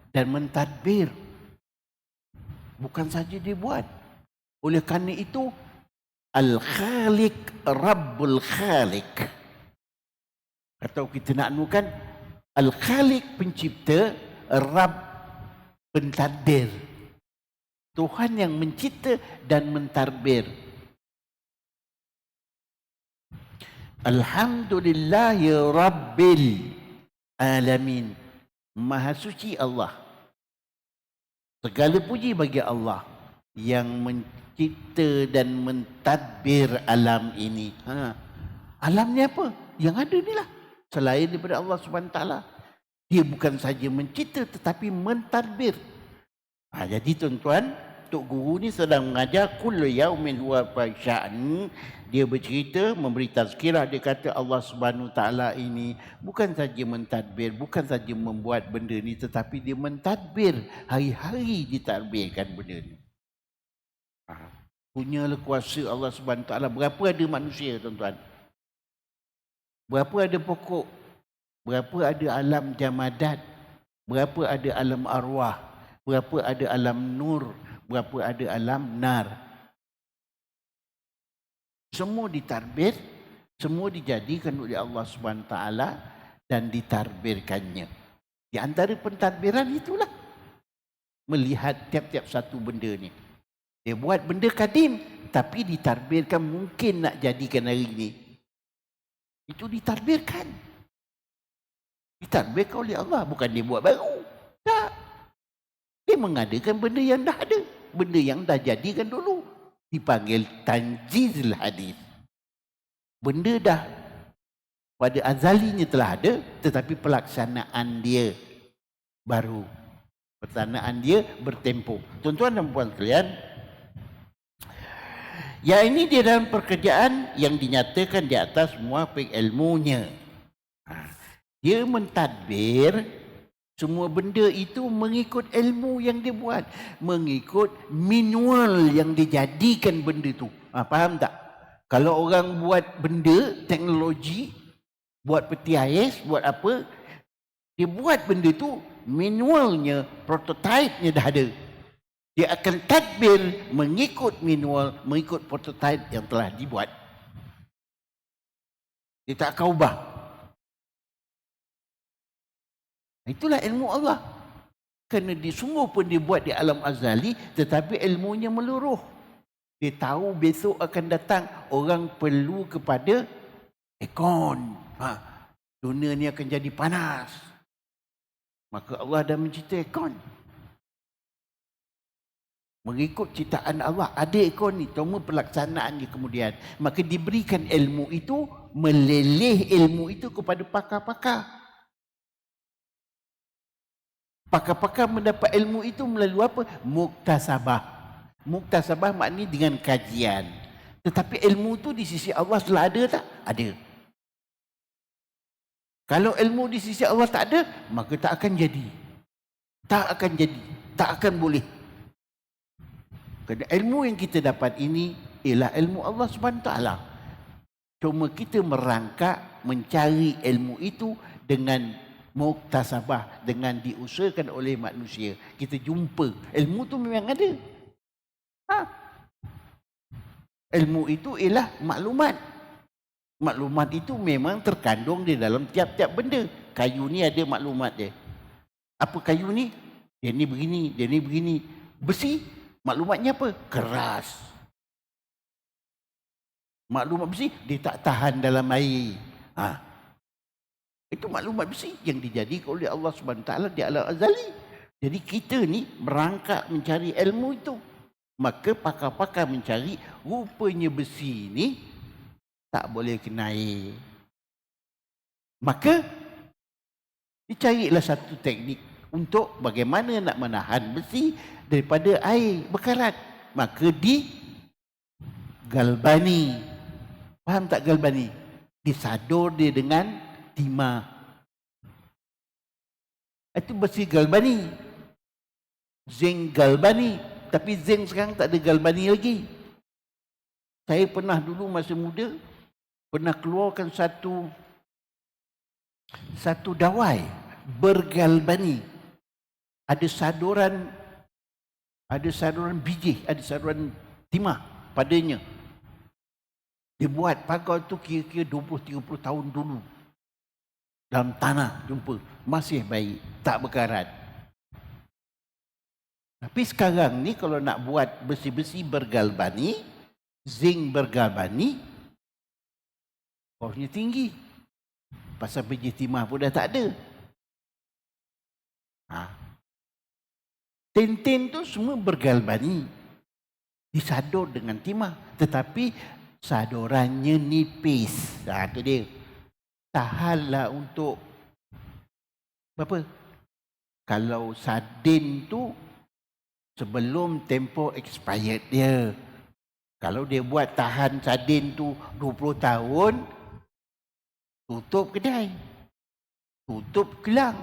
dan mentadbir. Bukan saja dia buat. Oleh kerana itu Al-Khaliq Rabbul Khaliq. Atau kita nak anukan Al-Khaliq pencipta, Rabb pentadbir. Tuhan yang mencipta dan mentadbir. Alhamdulillahi Rabbil Alamin. Maha suci Allah. Segala puji bagi Allah yang mencipta dan mentadbir alam ini. Alam ni apa? Yang ada ni lah. Selain daripada Allah SWT. Dia bukan saja mencipta tetapi mentadbir. Jadi tuan-tuan, Tok Guru ni sedang mengajar kullu yaumin huwa fi sya'n. Dia bercerita, memberi tazkirah. Dia kata Allah SWT ini bukan saja mentadbir, bukan saja membuat benda ni, tetapi dia mentadbir. Hari-hari ditadbirkan benda ni. Punyalah kuasa Allah SWT. Berapa ada manusia tuan-tuan? Berapa ada pokok? Berapa ada alam jamadat? Berapa ada alam arwah? Berapa ada alam nur? Berapa ada alam nar? Semua ditadbir, semua dijadikan oleh Allah SWT dan ditadbirkannya. Di antara pentadbiran itulah melihat tiap-tiap satu benda ni. Dia buat benda kadim tapi ditadbirkan mungkin nak jadikan hari ini. Itu ditadbirkan. Ditadbirkan oleh Allah, bukan dia buat baru. Tak. Dia mengadakan benda yang dah ada, benda yang dah jadikan dulu. Dipanggil tanjizul hadis. Benda dah pada azalinya telah ada, tetapi pelaksanaan dia baru. Pelaksanaan dia bertempoh. Tuan-tuan dan puan sekalian, Yang ini dia dalam pekerjaan yang dinyatakan di atas semua ilmunya. Dia mentadbir semua benda itu mengikut ilmu yang dia buat. Mengikut manual yang dijadikan benda itu. Faham tak? Kalau orang buat benda, teknologi, buat peti ais, buat apa, dia buat benda itu, manualnya, prototipenya dah ada. Dia akan tadbir mengikut manual, mengikut prototype yang telah dibuat. Dia tak akan ubah. Itulah ilmu Allah. Kerana dia sungguh pun dibuat di alam azali, tetapi ilmunya meluruh. Dia tahu besok akan datang orang perlu kepada aircon. Dunia ni akan jadi panas. Maka Allah dah mencipta aircon. Mengikut ciptaan Allah, ada aircon ni, cuma pelaksanaannya kemudian. Maka diberikan ilmu itu, meleleh ilmu itu kepada pakar-pakar. Pakar-pakar mendapat ilmu itu melalui apa? Muktasabah. Muktasabah maknanya dengan kajian. Tetapi ilmu itu di sisi Allah telah ada tak? Ada. Kalau ilmu di sisi Allah tak ada, maka tak akan jadi. Tak akan jadi. Tak akan boleh. Kerana ilmu yang kita dapat ini ialah ilmu Allah SWT. Cuma kita merangkak mencari ilmu itu dengan muktasabah, dengan diusahakan oleh manusia. Kita jumpa. Ilmu itu memang ada. Ilmu itu ialah maklumat. Maklumat itu memang terkandung di dalam tiap-tiap benda. Kayu ni ada maklumat dia. Apa kayu ni? Dia ni begini, dia ni begini. Besi, maklumatnya apa? Keras. Maklumat besi, dia tak tahan dalam air. Itu maklumat besi yang dijadikan oleh Allah SWT di alam azali. Jadi kita ni merangkak mencari ilmu itu. Maka pakar-pakar mencari, rupanya besi ni tak boleh kena air. Maka dicarilah satu teknik untuk bagaimana nak menahan besi daripada air berkarat. Maka galbani. Faham tak galbani? Disadur dia dengan timah. Itu besi galbani. Zinc galbani. Tapi zinc sekarang tak ada galbani lagi. Saya pernah dulu masa muda, pernah keluarkan satu dawai bergalbani. Ada saduran biji, ada saduran timah padanya. Dia buat pagar tu kira-kira 20-30 tahun dulu. Dalam tanah jumpa, masih baik, tak berkarat. Tapi sekarang ni kalau nak buat besi-besi bergalbani, zinc bergalbani, kosnya tinggi. Pasal biji timah pun dah tak ada. Tin-tin tu semua bergalbani. Disadur dengan timah. Tetapi sadurannya nipis. Itu dia. Tahanlah untuk apa? Kalau sardin tu sebelum tempoh expired dia. Kalau dia buat tahan sardin tu 20 tahun, tutup kedai. Tutup kilang.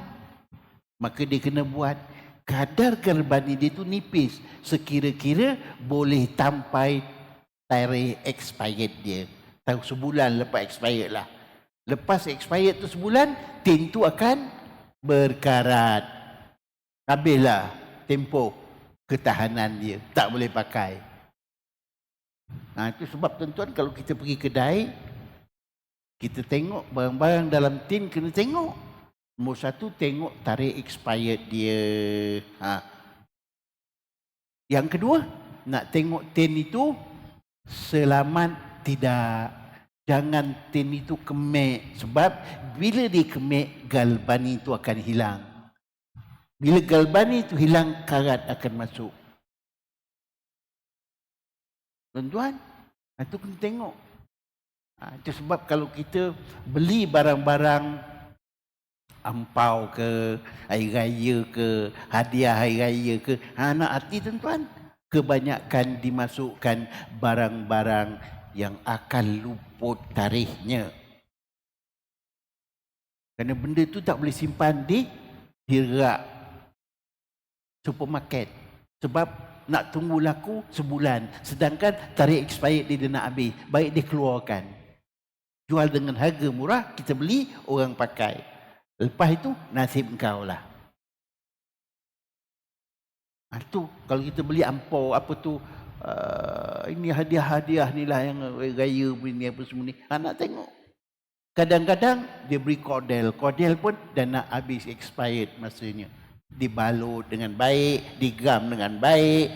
Maka dia kena buat kadar galbani dia tu nipis. Sekira-kira boleh sampai tarikh expired dia. Tahu sebulan lepas expired lah. Lepas expired tu sebulan, tin tu akan berkarat. Habislah tempoh ketahanan dia. Tak boleh pakai. Itu sebab tuan-tuan kalau kita pergi kedai, kita tengok barang-barang dalam tin kena tengok. Nombor satu, tengok tarikh expired dia. Yang kedua, nak tengok tin itu selamat tidak. Jangan tin itu kemek. Sebab bila dia kemek, galbani itu akan hilang. Bila galbani itu hilang, karat akan masuk. Tuan-tuan, itu kena tengok. Itu sebab kalau kita beli barang-barang ampau ke, hari raya ke, hadiah hari raya ke, nak hati tuan-tuan. kebanyakan dimasukkan barang-barang yang akan luput tarikhnya. Kerana benda tu tak boleh simpan di rak supermarket. Sebab nak tunggu laku sebulan. Sedangkan tarikh expired dia nak habis. Baik dia keluarkan. Jual dengan harga murah, kita beli, orang pakai. Lepas itu, nasib engkau lah. Tu kalau kita beli ampau apa tu, ini hadiah-hadiah ni lah yang raya ni apa semua ni. Nak tengok. Kadang-kadang dia beri kodel. Kodel pun dah nak habis expired masanya. Dibalut dengan baik, digam dengan baik.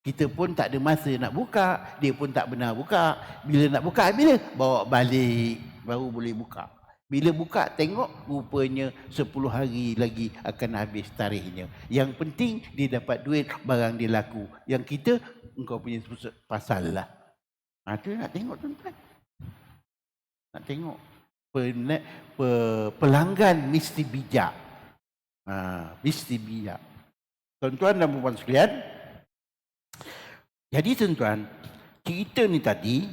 Kita pun tak ada masa nak buka, dia pun tak benar buka. Bila nak buka, bila? Bawa balik, baru boleh buka. Bila buka, tengok rupanya 10 hari lagi akan habis tarikhnya. Yang penting dia dapat duit, barang dia laku. Yang kita, engkau punya pasal lah. Tu nak tengok tuan-tuan. Nak tengok. Pelanggan mesti bijak. Mesti bijak. Tuan-tuan dan puan sekalian, jadi tuan-tuan, cerita ni tadi,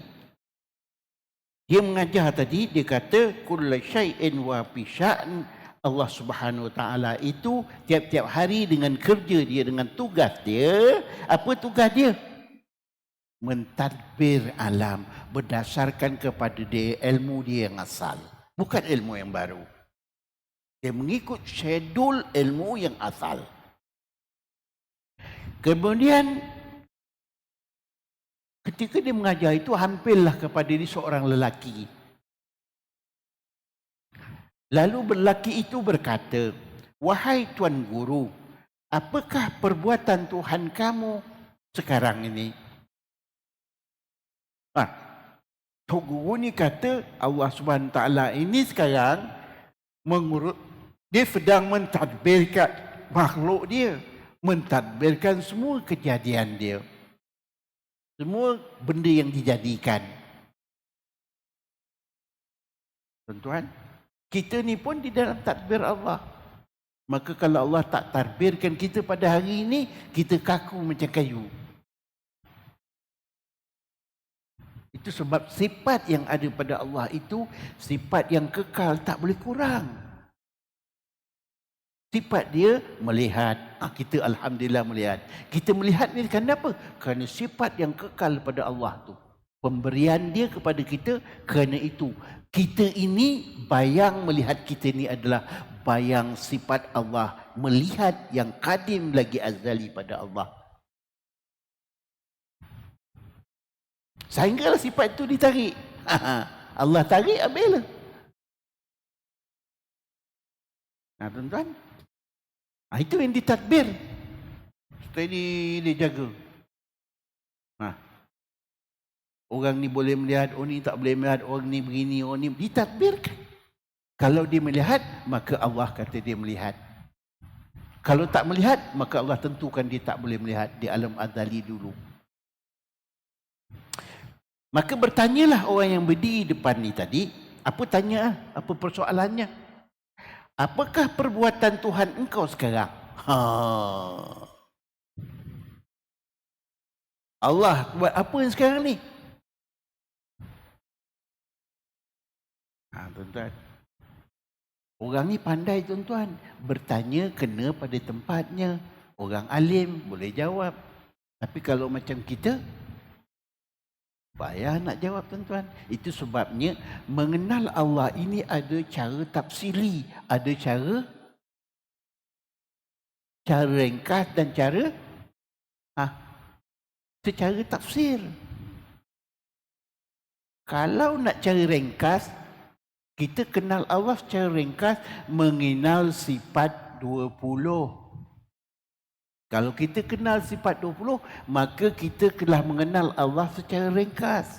dia mengajar tadi, dia kata, kullu syai'in wa fi sya'n. Allah Subhanahu Wa Taala itu tiap-tiap hari dengan kerja dia, dengan tugas dia. Apa tugas dia? Mentadbir alam berdasarkan kepada dia ilmu dia yang asal. Bukan ilmu yang baru. Dia mengikut schedule ilmu yang asal. Kemudian ketika dia mengajar itu, hampirlah kepada dia seorang lelaki. Lalu lelaki itu berkata, wahai Tuan Guru, apakah perbuatan Tuhan kamu sekarang ini? Tuan Guru ni kata, Allah Subhanahu Wa Taala ini sekarang mengurut, dia sedang mentadbirkan makhluk dia, mentadbirkan semua kejadian dia. Semua benda yang dijadikan. Tuan-tuan, kita ni pun di dalam tadbir Allah. Maka kalau Allah tak tadbirkan kita pada hari ini, kita kaku macam kayu. Itu sebab sifat yang ada pada Allah itu sifat yang kekal, tak boleh kurang. Sifat dia melihat. Kita alhamdulillah melihat. Kita melihat ni kerana apa? Kerana sifat yang kekal pada Allah tu. Pemberian dia kepada kita kerana itu. Kita ini bayang melihat kita ni adalah bayang sifat Allah. Melihat yang kadim lagi azali pada Allah. Sehinggalah sifat itu ditarik. Allah tarik, ambil lah. Tuan-tuan. Itu yang ditadbir. Supaya dia jaga. Orang ni boleh melihat, orang ni tak boleh melihat, orang ni begini, orang ni ditadbirkan. Kalau dia melihat, maka Allah kata dia melihat. Kalau tak melihat, maka Allah tentukan dia tak boleh melihat di alam azali dulu. Maka bertanyalah orang yang berdiri depan ni tadi, apa tanya? Apa persoalannya? Apakah perbuatan Tuhan engkau sekarang? Allah buat apa yang sekarang ni? Tuan-tuan. Orang ni pandai tuan-tuan. Bertanya kena pada tempatnya. Orang alim boleh jawab. Tapi kalau macam kita, payah nak jawab tuan-tuan. Itu sebabnya mengenal Allah ini ada cara tafsili, ada cara ringkas dan cara secara tafsir. Kalau nak cara ringkas, kita kenal Allah secara ringkas mengenal sifat 20. Kalau kita kenal sifat 20, maka kita telah mengenal Allah secara ringkas.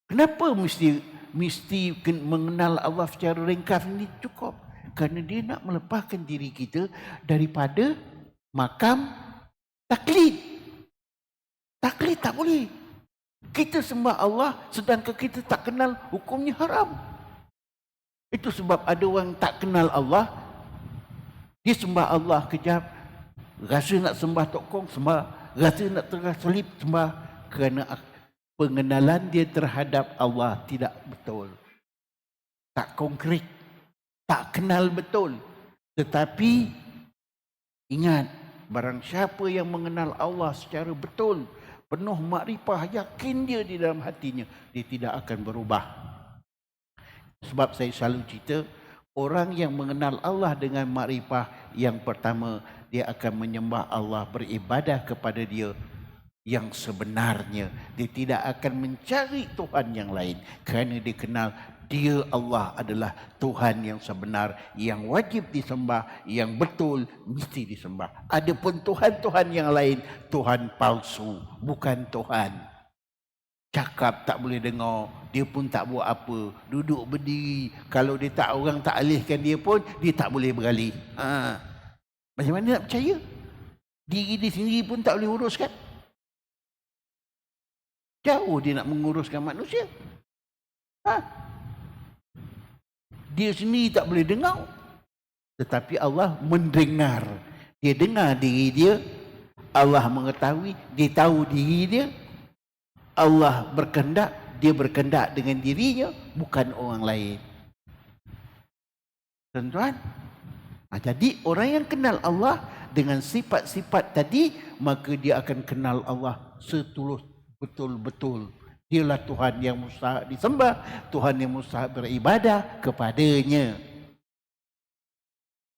Kenapa mesti mengenal Allah secara ringkas ini cukup? Kerana dia nak melepaskan diri kita daripada makam taklid. Taklid tak boleh. Kita sembah Allah sedangkan kita tak kenal hukumnya haram. Itu sebab ada orang tak kenal Allah, dia sembah Allah kejap, Rasa nak sembah Tok Kong, sembah. Rasa nak tersalib, sembah. Kerana pengenalan dia terhadap Allah tidak betul. Tak konkret. Tak kenal betul. Tetapi ingat, barang siapa yang mengenal Allah secara betul, penuh makrifah, yakin dia di dalam hatinya, dia tidak akan berubah. Sebab saya selalu cerita, orang yang mengenal Allah dengan makrifah, yang pertama, dia akan menyembah Allah, beribadah kepada dia yang sebenarnya. Dia tidak akan mencari Tuhan yang lain, kerana dia kenal dia Allah adalah Tuhan yang sebenar, yang wajib disembah, yang betul mesti disembah. Adapun Tuhan-Tuhan yang lain, Tuhan palsu, bukan Tuhan. Cakap tak boleh dengar, dia pun tak buat apa, duduk berdiri. Kalau dia tak, orang tak alihkan dia pun, dia tak boleh beralih. Macam mana nak percaya? Diri dia sendiri pun tak boleh uruskan. Jauh dia nak menguruskan manusia. Dia sendiri tak boleh dengar. Tetapi Allah mendengar. Dia dengar diri dia. Allah mengetahui. Dia tahu diri dia. Allah berkehendak. Dia berkehendak dengan dirinya. Bukan orang lain. Tuan-tuan. Jadi orang yang kenal Allah dengan sifat-sifat tadi, maka dia akan kenal Allah setulus betul-betul. Dialah Tuhan yang mustahak disembah, Tuhan yang mustahak beribadah kepadanya.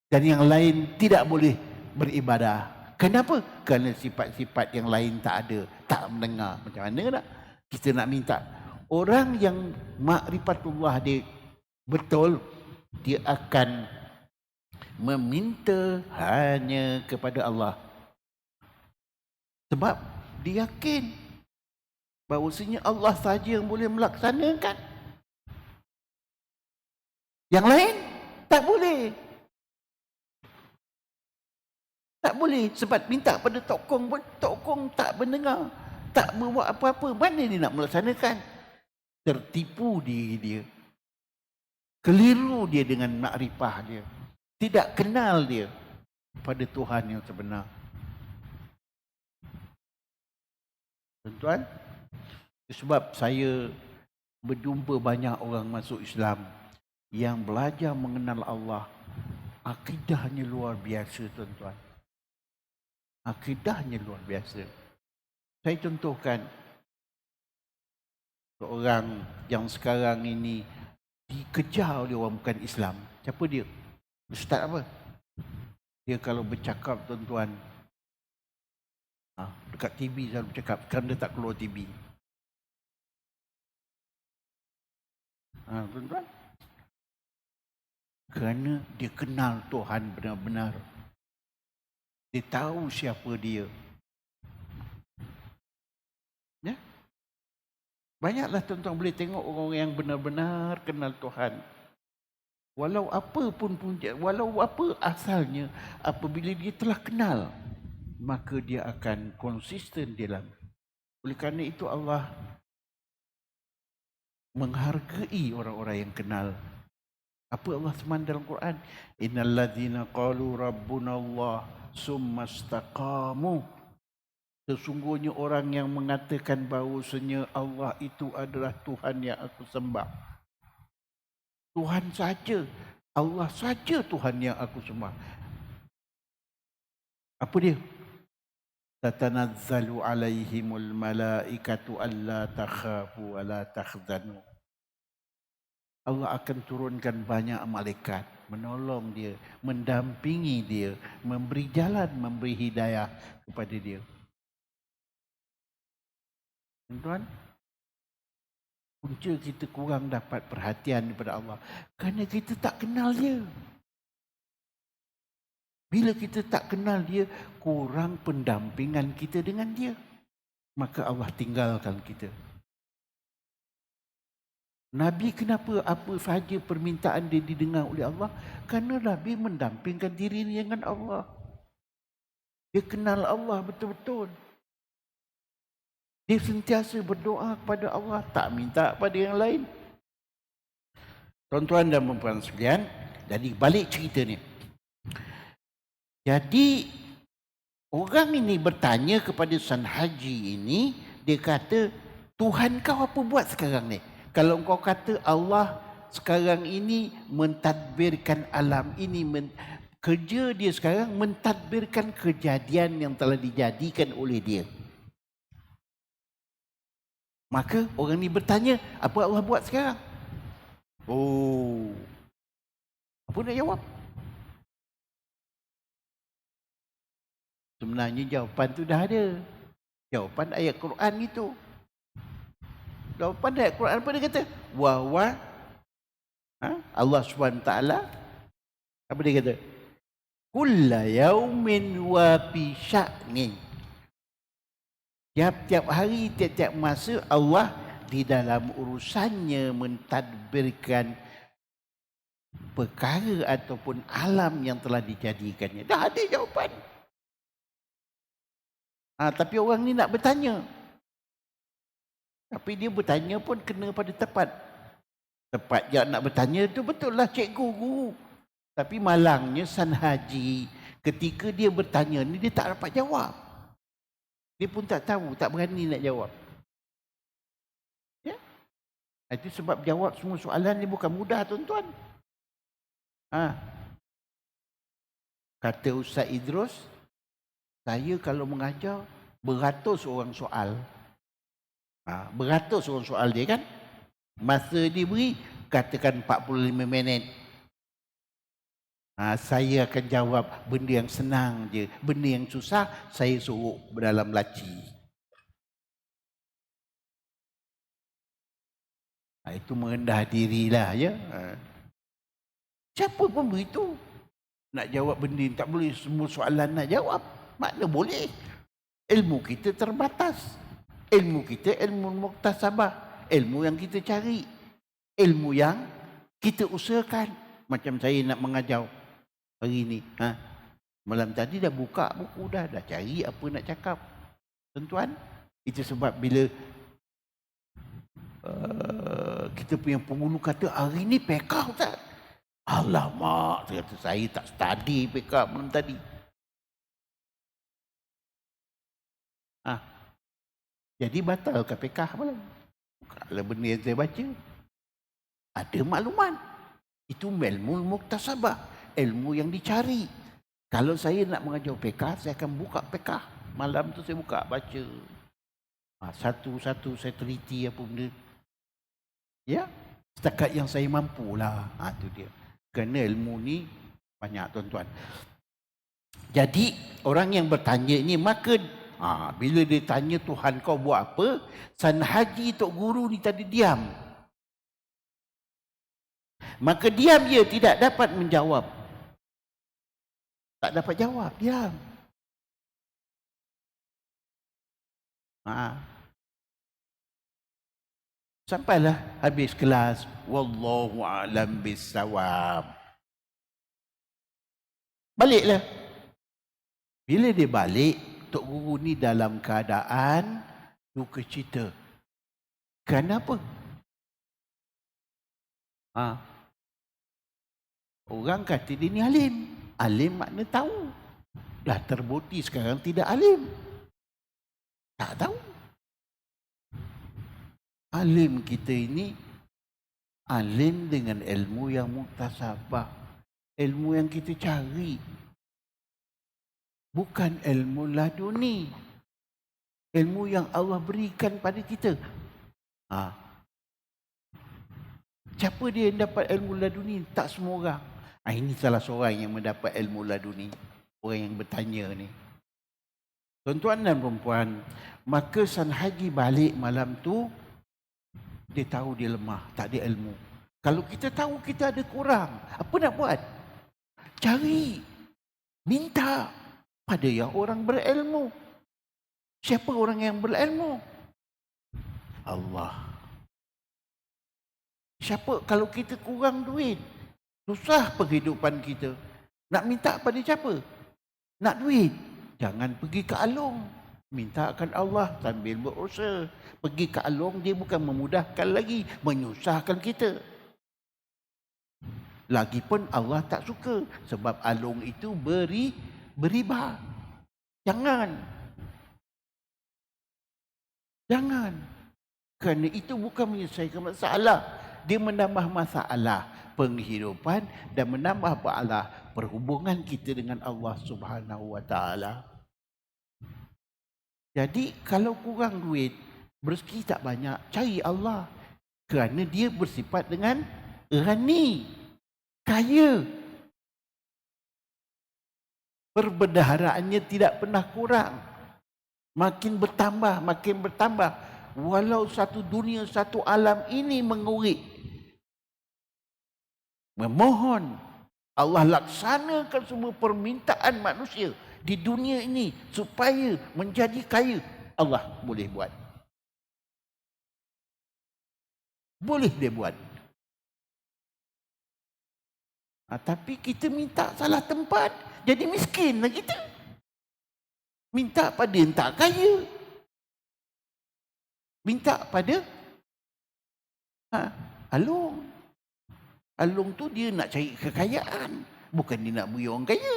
Dan yang lain tidak boleh beribadah. Kenapa? Kerana sifat-sifat yang lain tak ada, tak mendengar. Macam mana nak kita nak minta? Orang yang makrifatullah dia betul, dia akan meminta hanya kepada Allah. Sebab dia yakin bahawasanya Allah saja yang boleh melaksanakan. Yang lain tak boleh. Tak boleh. Sebab minta pada Tok Kong pun, Tok Kong tak mendengar, tak buat apa-apa. Mana dia nak melaksanakan? Tertipu diri dia. Keliru dia dengan makrifah dia. Tidak kenal dia pada Tuhan yang sebenar. Tuan-tuan, sebab saya berjumpa banyak orang masuk Islam yang belajar mengenal Allah, akidahnya luar biasa, tuan-tuan. Akidahnya luar biasa. Saya contohkan seorang yang sekarang ini dikejar oleh orang bukan Islam. Siapa dia? Ustaz apa? Dia kalau bercakap, tuan-tuan, dekat TV selalu bercakap, sekarang dia tak keluar TV. Tuan-tuan, kerana dia kenal Tuhan benar-benar. Dia tahu siapa dia. Ya? Banyaklah tuan-tuan boleh tengok orang yang benar-benar kenal Tuhan. Walau apa pun punca, walau apa asalnya, apabila dia telah kenal, maka dia akan konsisten dalam. Oleh kerana itu Allah menghargai orang-orang yang kenal. Apa Allah firman dalam Quran? Innal ladzina qalu rabbuna Allah summa istaqamu. Sesungguhnya orang yang mengatakan bahawasanya Allah itu adalah Tuhan yang aku sembah. Tuhan saja, Allah saja Tuhan yang aku sembah. Apa dia? Tatanazzalu alaihimul malaikatu alla takhafu wa la tahzanu. Allah akan turunkan banyak malaikat menolong dia, mendampingi dia, memberi jalan, memberi hidayah kepada dia. Tuan-tuan, punca kita kurang dapat perhatian daripada Allah kerana kita tak kenal dia. Bila kita tak kenal dia, kurang pendampingan kita dengan dia, maka Allah tinggalkan kita. Nabi kenapa apa sahaja permintaan dia didengar oleh Allah? Kerana Nabi mendampingkan dirinya dengan Allah. Dia kenal Allah betul-betul. Dia sentiasa berdoa kepada Allah, tak minta pada yang lain. Tuan-tuan dan puan-puan sekalian, jadi balik cerita ni. Jadi Orang ini bertanya kepada San Haji ini, dia kata, Tuhan kau apa buat sekarang ni? Kalau kau kata Allah sekarang ini mentadbirkan alam ini, kerja dia sekarang mentadbirkan kejadian yang telah dijadikan oleh dia. Maka orang ni bertanya, apa Allah buat sekarang? Oh, apa nak jawab? Sebenarnya jawapan tu dah ada. Jawapan ayat Quran itu. Jawapan ayat Quran apa dia kata? Wahwa Allah SWT, apa dia kata? Kulla yaumin wa fi sya'nin. Tiap-tiap hari, tiap-tiap masa Allah di dalam urusannya mentadbirkan perkara ataupun alam yang telah dijadikannya. Dah ada jawapan. Tapi orang ni nak bertanya. Tapi dia bertanya pun kena pada tepat. Tepat yang nak bertanya tu betul lah cikgu, guru. Tapi malangnya San Haji ketika dia bertanya ni dia tak dapat jawab. Dia pun tak tahu, tak berani nak jawab. Ya? Itu sebab jawab semua soalan ni bukan mudah tuan-tuan. Kata Ustaz Idrus, saya kalau mengajar beratus orang soal. Beratus orang soal dia kan. Masa diberi katakan 45 minit. Saya akan jawab benda yang senang je. Benda yang susah saya suruh dalam laci. Itu merendah dirilah ya. Siapa pun begitu. Nak jawab benda yang tak boleh semua soalan nak jawab. Mana boleh. Ilmu kita terbatas. Ilmu kita ilmu muktasabah. Ilmu yang kita cari. Ilmu yang kita usahakan. Macam saya nak mengajar hari ini. Malam tadi dah buka buku dah cari apa nak cakap. Tuan-tuan, itu sebab bila kita punya penghulu kata hari ni pekah Ustaz. Alamak, saya tak study pekah malam tadi. Jadi batal ke pekah malam? Kalau benda yang saya baca ada maklumat. Itu ilmu muktasabah, ilmu yang dicari. Kalau saya nak mengajar pekah, saya akan buka pekah. Malam tu saya buka baca. Satu-satu saya teliti apa benda. Ya, setakat yang saya mampulah. Itu dia. Kerana ilmu ni banyak tuan-tuan. Jadi orang yang bertanya ini maka bila dia tanya Tuhan kau buat apa, San Haji Tok Guru ni tadi diam. Maka diam dia tidak dapat menjawab. Tak dapat jawab, diam. Sampailah habis kelas. Wallahu a'lam bissawab. Baliklah. Bila dia balik, Tok Guru ni dalam keadaan duka cita. Kenapa? Orang kata dia ni alim. Alim makna tahu. Dah terbukti sekarang tidak alim. Tak tahu. Alim kita ini alim dengan ilmu yang muktasabah. Ilmu yang kita cari. Bukan ilmu laduni. Ilmu yang Allah berikan pada kita. Siapa dia yang dapat ilmu laduni? Tak semua orang. Ini salah seorang yang mendapat ilmu laduni. Orang yang bertanya ni. Tuan-tuan dan perempuan, maka San Haji balik malam tu, dia tahu dia lemah, tak ada ilmu. Kalau kita tahu kita ada kurang, apa nak buat? Cari. Minta pada yang orang berilmu. Siapa orang yang berilmu? Allah. Siapa kalau kita kurang duit? Susah penghidupan kita. Nak minta pada siapa? Nak duit? Jangan pergi ke alung. Mintakan Allah sambil berusaha. Pergi ke alung dia bukan memudahkan lagi, menyusahkan kita. Lagipun Allah tak suka sebab alung itu beriba. Jangan. Jangan. Kerana itu bukan menyelesaikan masalah. Dia menambah masalah penghidupan dan menambah masalah perhubungan kita dengan Allah Subhanahu Wa Taala. Jadi kalau kurang duit, rezeki tak banyak, cari Allah. Kerana dia bersifat dengan ghani, kaya. Perbendaharaannya tidak pernah kurang. Makin bertambah, makin bertambah. Walau satu dunia, satu alam ini mengurik. Memohon Allah laksanakan semua permintaan manusia di dunia ini supaya menjadi kaya. Allah boleh buat. Boleh dia buat. Tapi kita minta salah tempat, jadi miskin lah kita. Minta pada yang tak kaya. Minta pada Alung. Alung tu dia nak cari kekayaan, bukan dia nak beri orang kaya.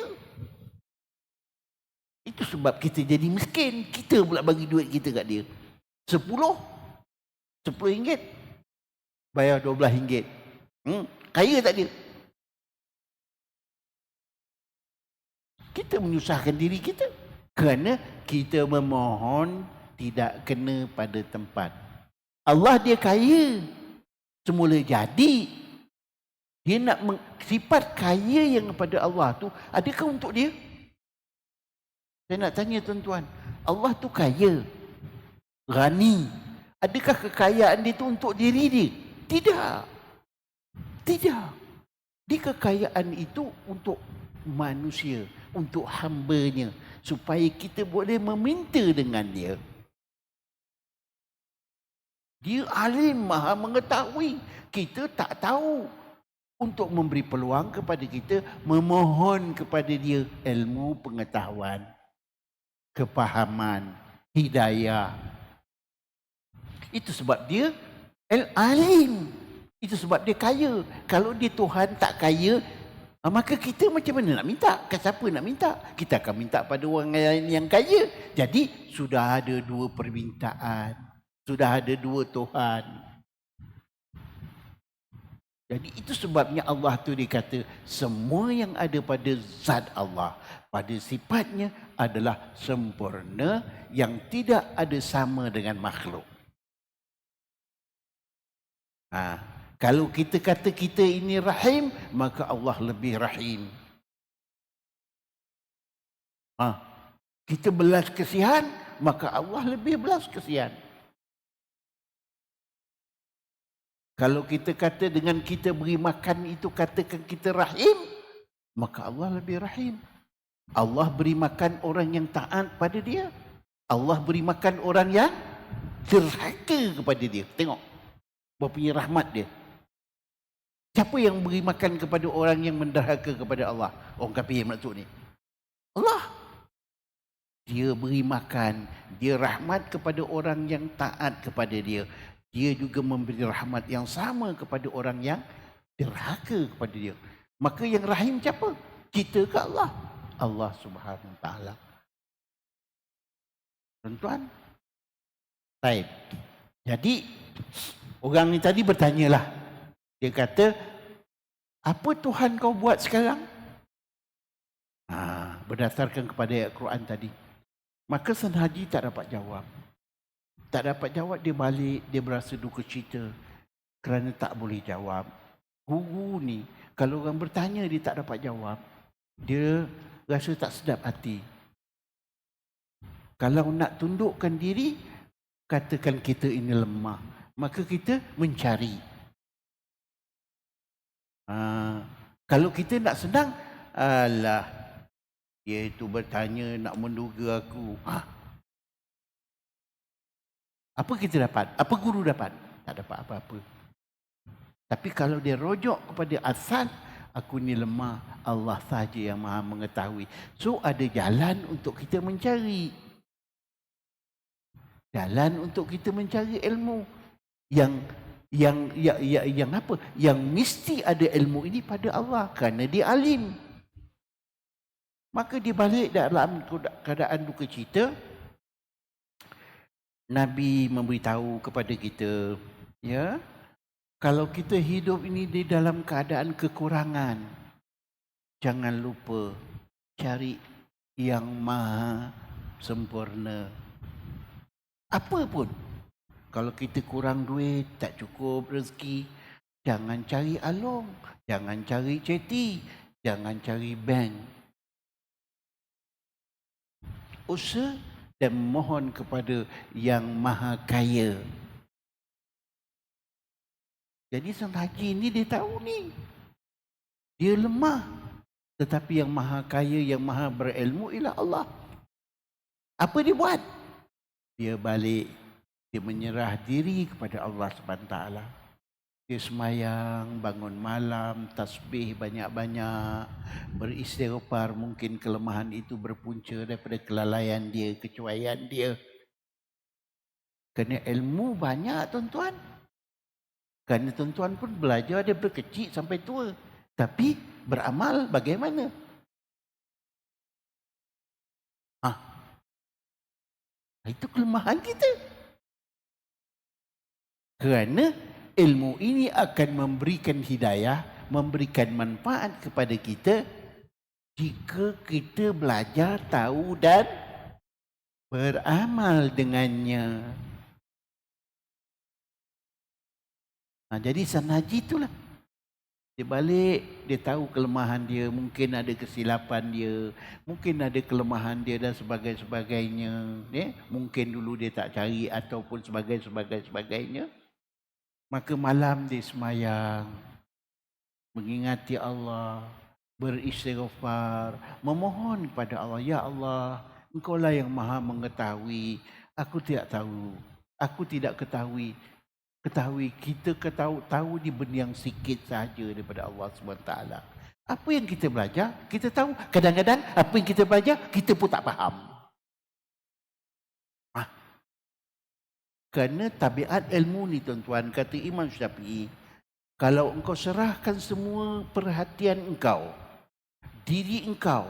Itu sebab kita jadi miskin. Kita pula bagi duit kita kat dia. 10 RM10, bayar RM12. Kaya tak dia? Kita menyusahkan diri kita kerana kita memohon tidak kena pada tempat. Allah dia kaya. Semula jadi. Dia nak sifat kaya yang kepada Allah tu adakah untuk dia? Saya nak tanya tuan-tuan, Allah tu kaya, ghani. Adakah kekayaan dia tu untuk diri dia? Tidak. Tidak. Dia kekayaan itu untuk manusia, untuk hamba-Nya, supaya kita boleh meminta dengan dia. Dia alim, maha mengetahui. Kita tak tahu. Untuk memberi peluang kepada kita memohon kepada dia ilmu, pengetahuan, kepahaman, hidayah. Itu sebab dia alim. Itu sebab dia kaya. Kalau dia Tuhan tak kaya, maka kita macam mana nak minta? Ke siapa nak minta? Kita akan minta pada orang lain yang kaya. Jadi sudah ada dua permintaan. Sudah ada dua Tuhan. Jadi itu sebabnya Allah tu dikata semua yang ada pada zat Allah, pada sifatnya adalah sempurna yang tidak ada sama dengan makhluk. Kalau kita kata kita ini rahim, maka Allah lebih rahim. Kita belas kasihan, maka Allah lebih belas kasihan. Kalau kita kata dengan kita beri makan itu katakan kita rahim, maka Allah lebih rahim. Allah beri makan orang yang taat pada dia. Allah beri makan orang yang derhaka kepada dia. Tengok berapa rahmat dia. Siapa yang beri makan kepada orang yang menderhaka kepada Allah? Orang kafir yang maksud ni. Allah. Dia beri makan, dia rahmat kepada orang yang taat kepada dia. Dia juga memberi rahmat yang sama kepada orang yang derhaka kepada dia. Maka yang rahim siapa? Kita ke Allah? Allah Subhanahu Wa Taala. Tuan-tuan. Baik. Jadi orang ni tadi bertanyalah. Dia kata, apa Tuhan kau buat sekarang? Berdasarkan kepada ayat Quran tadi. Maka San Haji tak dapat jawab. Tak dapat jawab, dia balik, dia berasa duka cita kerana tak boleh jawab. Guru ni, kalau orang bertanya dia tak dapat jawab, dia rasa tak sedap hati. Kalau nak tundukkan diri, katakan kita ini lemah, maka kita mencari. Kalau kita nak senang, alah, dia itu bertanya nak menduga aku. Apa kita dapat? Apa guru dapat? Tak dapat apa-apa. Tapi kalau dia rojok kepada asal, aku ni lemah, Allah sahaja yang maha mengetahui. So ada jalan untuk kita mencari. Jalan untuk kita mencari ilmu. Yang apa? Yang mesti ada ilmu ini pada Allah kerana dia alim. Maka dia balik dalam keadaan duka cita. Nabi memberitahu kepada kita, ya, kalau kita hidup ini di dalam keadaan kekurangan, jangan lupa cari yang maha sempurna. Apa pun, kalau kita kurang duit, tak cukup rezeki, jangan cari along, jangan cari ceti, jangan cari bank. Usaha dan mohon kepada yang maha kaya. Jadi sang haji ni dia tahu ni, dia lemah. Tetapi yang maha kaya, yang maha berilmu ialah Allah. Apa dia buat? Dia balik, dia menyerah diri kepada Allah SWT. Dia semayang, bangun malam, tasbih banyak-banyak, beristighfar. Mungkin kelemahan itu berpunca daripada kelalaian dia, kecuaian dia. Kerana ilmu banyak tuan-tuan. Kerana tuan-tuan pun belajar daripada kecil sampai tua. Tapi beramal bagaimana? Itu kelemahan kita. Kerana ilmu ini akan memberikan hidayah, memberikan manfaat kepada kita jika kita belajar, tahu dan beramal dengannya. Jadi sang haji itulah. Dia balik, dia tahu kelemahan dia, mungkin ada kesilapan dia, mungkin ada kelemahan dia dan sebagainya. Mungkin dulu dia tak cari ataupun sebagainya. Maka malam dia semayang, mengingati Allah, beristighfar, memohon kepada Allah, ya Allah, Engkaulah yang maha mengetahui, aku tidak tahu, aku tidak ketahui. Kita tahu di benda yang sikit sahaja daripada Allah SWT. Apa yang kita belajar, kita tahu. Kadang-kadang apa yang kita belajar, kita pun tak faham. Kerana tabiat ilmu ni tuan-tuan, kata Imam Syafi'i, kalau engkau serahkan semua perhatian engkau, diri engkau,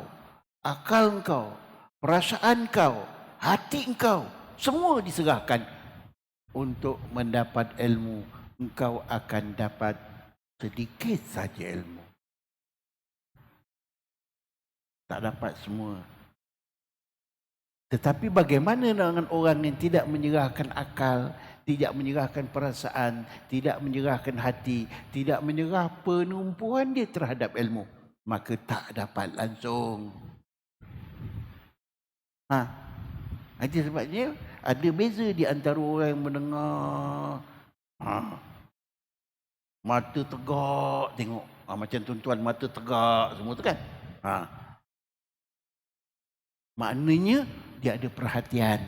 akal engkau, perasaan engkau, hati engkau, semua diserahkan untuk mendapat ilmu, engkau akan dapat sedikit saja ilmu. Tak dapat semua. Tetapi bagaimana dengan orang yang tidak menyerahkan akal, tidak menyerahkan perasaan, tidak menyerahkan hati, tidak menyerah penumpuan dia terhadap ilmu, maka tak dapat langsung. Itu sebabnya ada beza di antara orang yang mendengar, mata tegak tengok, macam tuan-tuan mata tegak semua tu kan. Maknanya dia ada perhatian.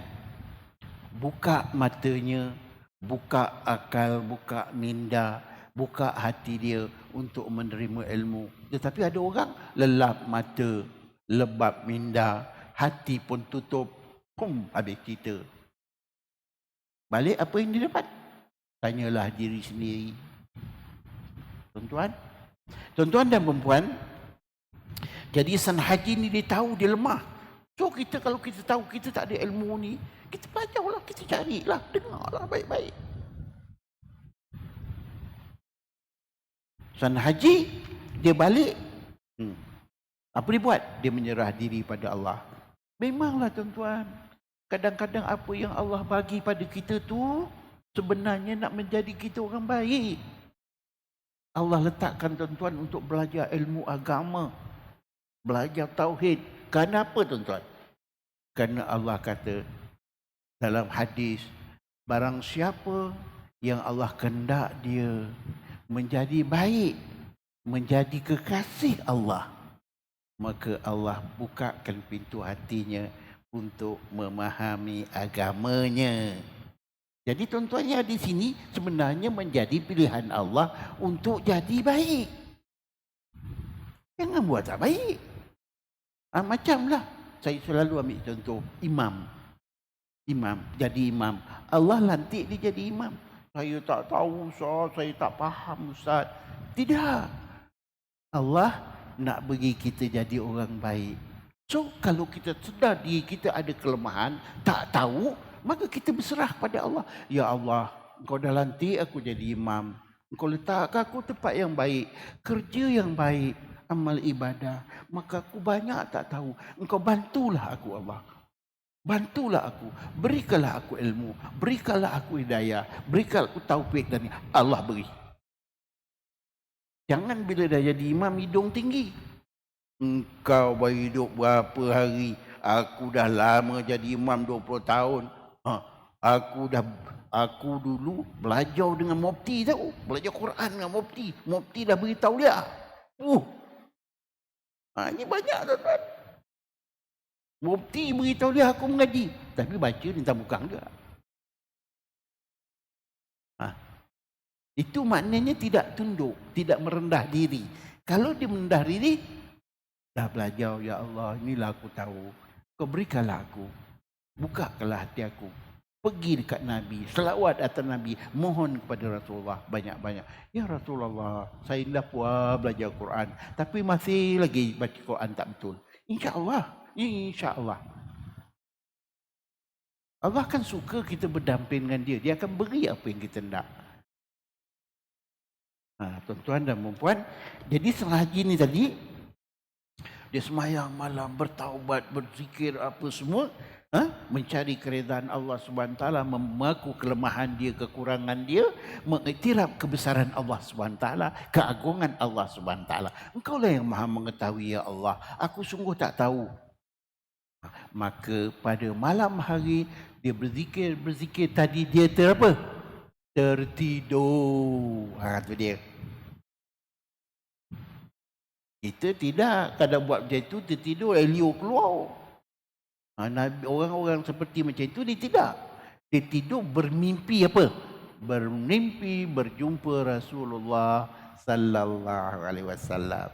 Buka matanya, buka akal, buka minda, buka hati dia untuk menerima ilmu. Tetapi ada orang lelap mata, lebab minda, hati pun tutup, habis cerita. Balik apa yang dia dapat? Tanyalah diri sendiri. Tuan-tuan dan perempuan, jadi sang haji ni dia tahu dia lemah. So kita kalau kita tahu kita tak ada ilmu ni, kita belajarlah, kita carilah, dengarlah baik-baik. Sang haji dia balik, apa dia buat? Dia menyerah diri pada Allah. Memanglah tuan-tuan, kadang-kadang apa yang Allah bagi pada kita tu sebenarnya nak menjadi kita orang baik. Allah letakkan tuan-tuan untuk belajar ilmu agama, belajar tauhid. Kenapa tuan-tuan? Kerana Allah kata dalam hadis, barang siapa yang Allah kehendak dia menjadi baik, menjadi kekasih Allah, maka Allah bukakan pintu hatinya untuk memahami agamanya. Jadi tuan-tuannya di sini sebenarnya menjadi pilihan Allah untuk jadi baik. Jangan buat tak baik. Macamlah saya selalu ambil contoh imam. Jadi imam. Allah lantik dia jadi imam. Saya tak tahu Ustaz, saya tak faham Ustaz. Tidak. Allah nak bagi kita jadi orang baik. So, kalau kita sedar diri kita ada kelemahan, tak tahu, maka kita berserah pada Allah. Ya Allah, Engkau dah lantik aku jadi imam. Engkau letakkan aku tempat yang baik, kerja yang baik, amal ibadah. Maka aku banyak tak tahu. Engkau bantulah aku, Allah. Bantulah aku, berikanlah aku ilmu, berikanlah aku hidayah, berikanlah aku taufik dan Allah beri. Jangan bila dah jadi imam hidung tinggi. Engkau baru hidup berapa hari? Aku dah lama jadi imam 20 tahun. Aku dulu belajar dengan mufti tahu. Belajar Quran dengan mufti. Mufti dah beritahu dia. Ini banyak tuan-tuan. Mufti beritahu dia aku mengaji. Tapi baca ni tak bukan dia. Itu maknanya tidak tunduk, tidak merendah diri. Kalau dia merendah diri, dah belajar, ya Allah, inilah aku tahu. Kau berikanlah aku. Bukakanlah hati aku. Pergi dekat Nabi, selawat atas Nabi, mohon kepada Rasulullah banyak-banyak. Ya Rasulullah, saya dah puas belajar Quran, tapi masih lagi baca Quran tak betul. InsyaAllah, insyaAllah. Allah kan suka kita berdamping dengan dia. Dia akan beri apa yang kita nak. Tuan-tuan dan puan-puan, jadi selagi ni tadi, dia semayang malam, bertaubat, berzikir apa semua, mencari keredaan Allah SWT, mengaku kelemahan dia, kekurangan dia, mengiktiraf kebesaran Allah SWT, keagungan Allah SWT. Engkaulah yang maha mengetahui, ya Allah, aku sungguh tak tahu. Maka pada malam hari dia berzikir tadi dia tertidur. Itu dia. Kita tidak, kadang buat macam itu tertidur, Elio keluar. Orang-orang seperti macam itu dia tidak. Dia tidur bermimpi apa? Bermimpi berjumpa Rasulullah sallallahu alaihi wasallam.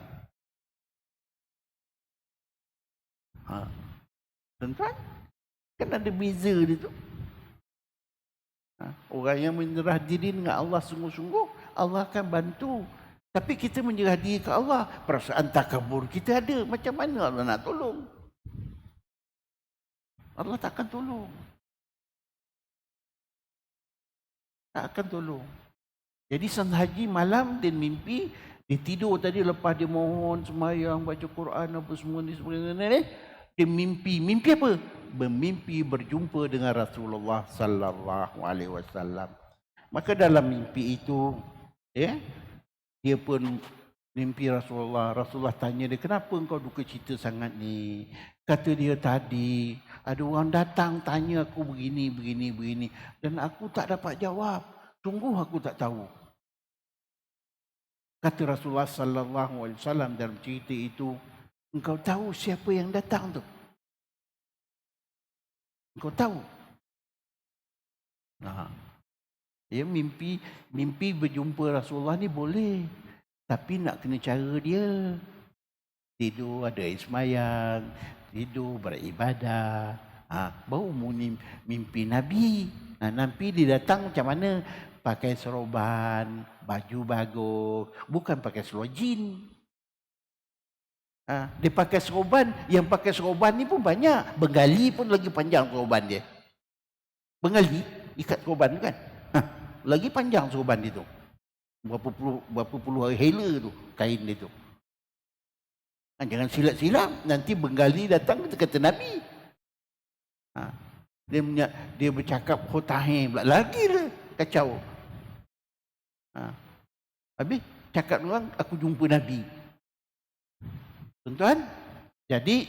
Tuan-tuan, kan ada beza dia tu. Orang yang menyerah diri dengan Allah sungguh-sungguh, Allah akan bantu. Tapi kita menyerah diri ke Allah, perasaan takabur kita ada. Macam mana Allah nak tolong? Allah tak akan tolong. Tak akan tolong. Jadi sengaja malam dia mimpi, dia tidur tadi lepas dia mohon, semayang, baca Quran apa semua ni sebenarnya. Dia mimpi apa? Bermimpi berjumpa dengan Rasulullah sallallahu alaihi wasallam. Maka dalam mimpi itu, dia pun mimpi Rasulullah. Rasulullah tanya dia, kenapa engkau duka cita sangat ni? Kata dia, tadi ada orang datang tanya aku begini. Dan aku tak dapat jawab. Sungguh aku tak tahu. Kata Rasulullah sallallahu alaihi wasallam dalam cerita itu, engkau tahu siapa yang datang tu? Engkau tahu? Dia mimpi berjumpa Rasulullah ni boleh. Tapi nak kena cara dia. Tidur ada ismayang, tidur beribadah. Baru mimpi Nabi. Nabi dia datang macam mana? Pakai seroban, baju bagus. Bukan pakai seluar jin. Dia pakai seroban, yang pakai seroban ni pun banyak. Bengali pun lagi panjang seroban dia. Bengali ikat seroban kan? Lagi panjang seroban dia tu. Berapa puluh hari hela tu kain dia tu. Jangan silap-silap, nanti Bengali datang kita kata Nabi. Dia bercakap khotahim pula. Lagi lah kacau. Habis cakap orang aku jumpa Nabi. Tuan-tuan, jadi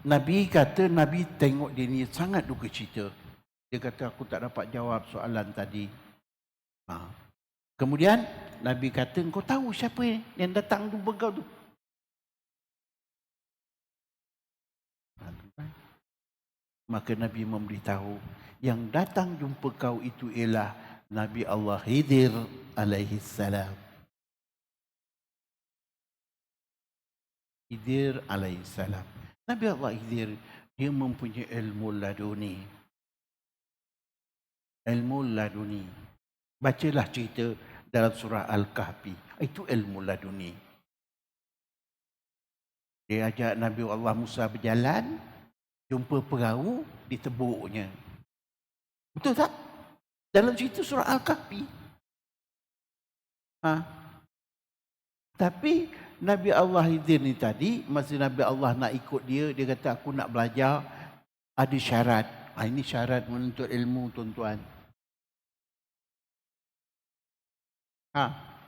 Nabi kata, Nabi tengok dia ni sangat duka cita. Dia kata aku tak dapat jawab soalan tadi. Kemudian Nabi kata, kau tahu siapa yang datang jumpa kau tu? Maka Nabi memberitahu, yang datang jumpa kau itu ialah Nabi Allah Khidir alaihi salam. Khidir alaihi salam. Nabi Allah Khidir, dia mempunyai ilmu laduni. Ilmu laduni. Bacalah cerita dalam surah Al-Kahfi. Itu ilmu laduni. Dia ajak Nabi Allah Musa berjalan, jumpa perahu, ditebuknya. Betul tak? Dalam cerita surah Al-Kahfi. Tapi Nabi Allah Khidir ni tadi, masa Nabi Allah nak ikut dia, dia kata aku nak belajar, ada syarat. Ini syarat menuntut ilmu, tuan-tuan.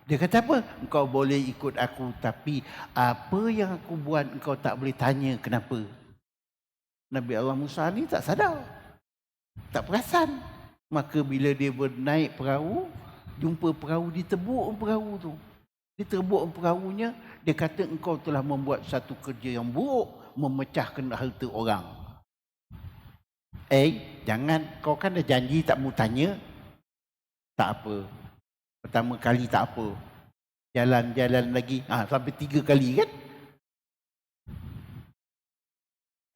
Dia kata apa? Engkau boleh ikut aku, tapi apa yang aku buat engkau tak boleh tanya kenapa. Nabi Allah Musa ni tak sadar, tak perasan. Maka bila dia bernaik perahu, jumpa perahu, ditebuk perahu tu. Diterbuk perahunya, dia kata engkau telah membuat satu kerja yang buruk, memecahkan harta orang. Jangan, kau kan dah janji tak mau tanya. Tak apa. Pertama kali tak apa. Jalan-jalan lagi, sampai 3 kali kan.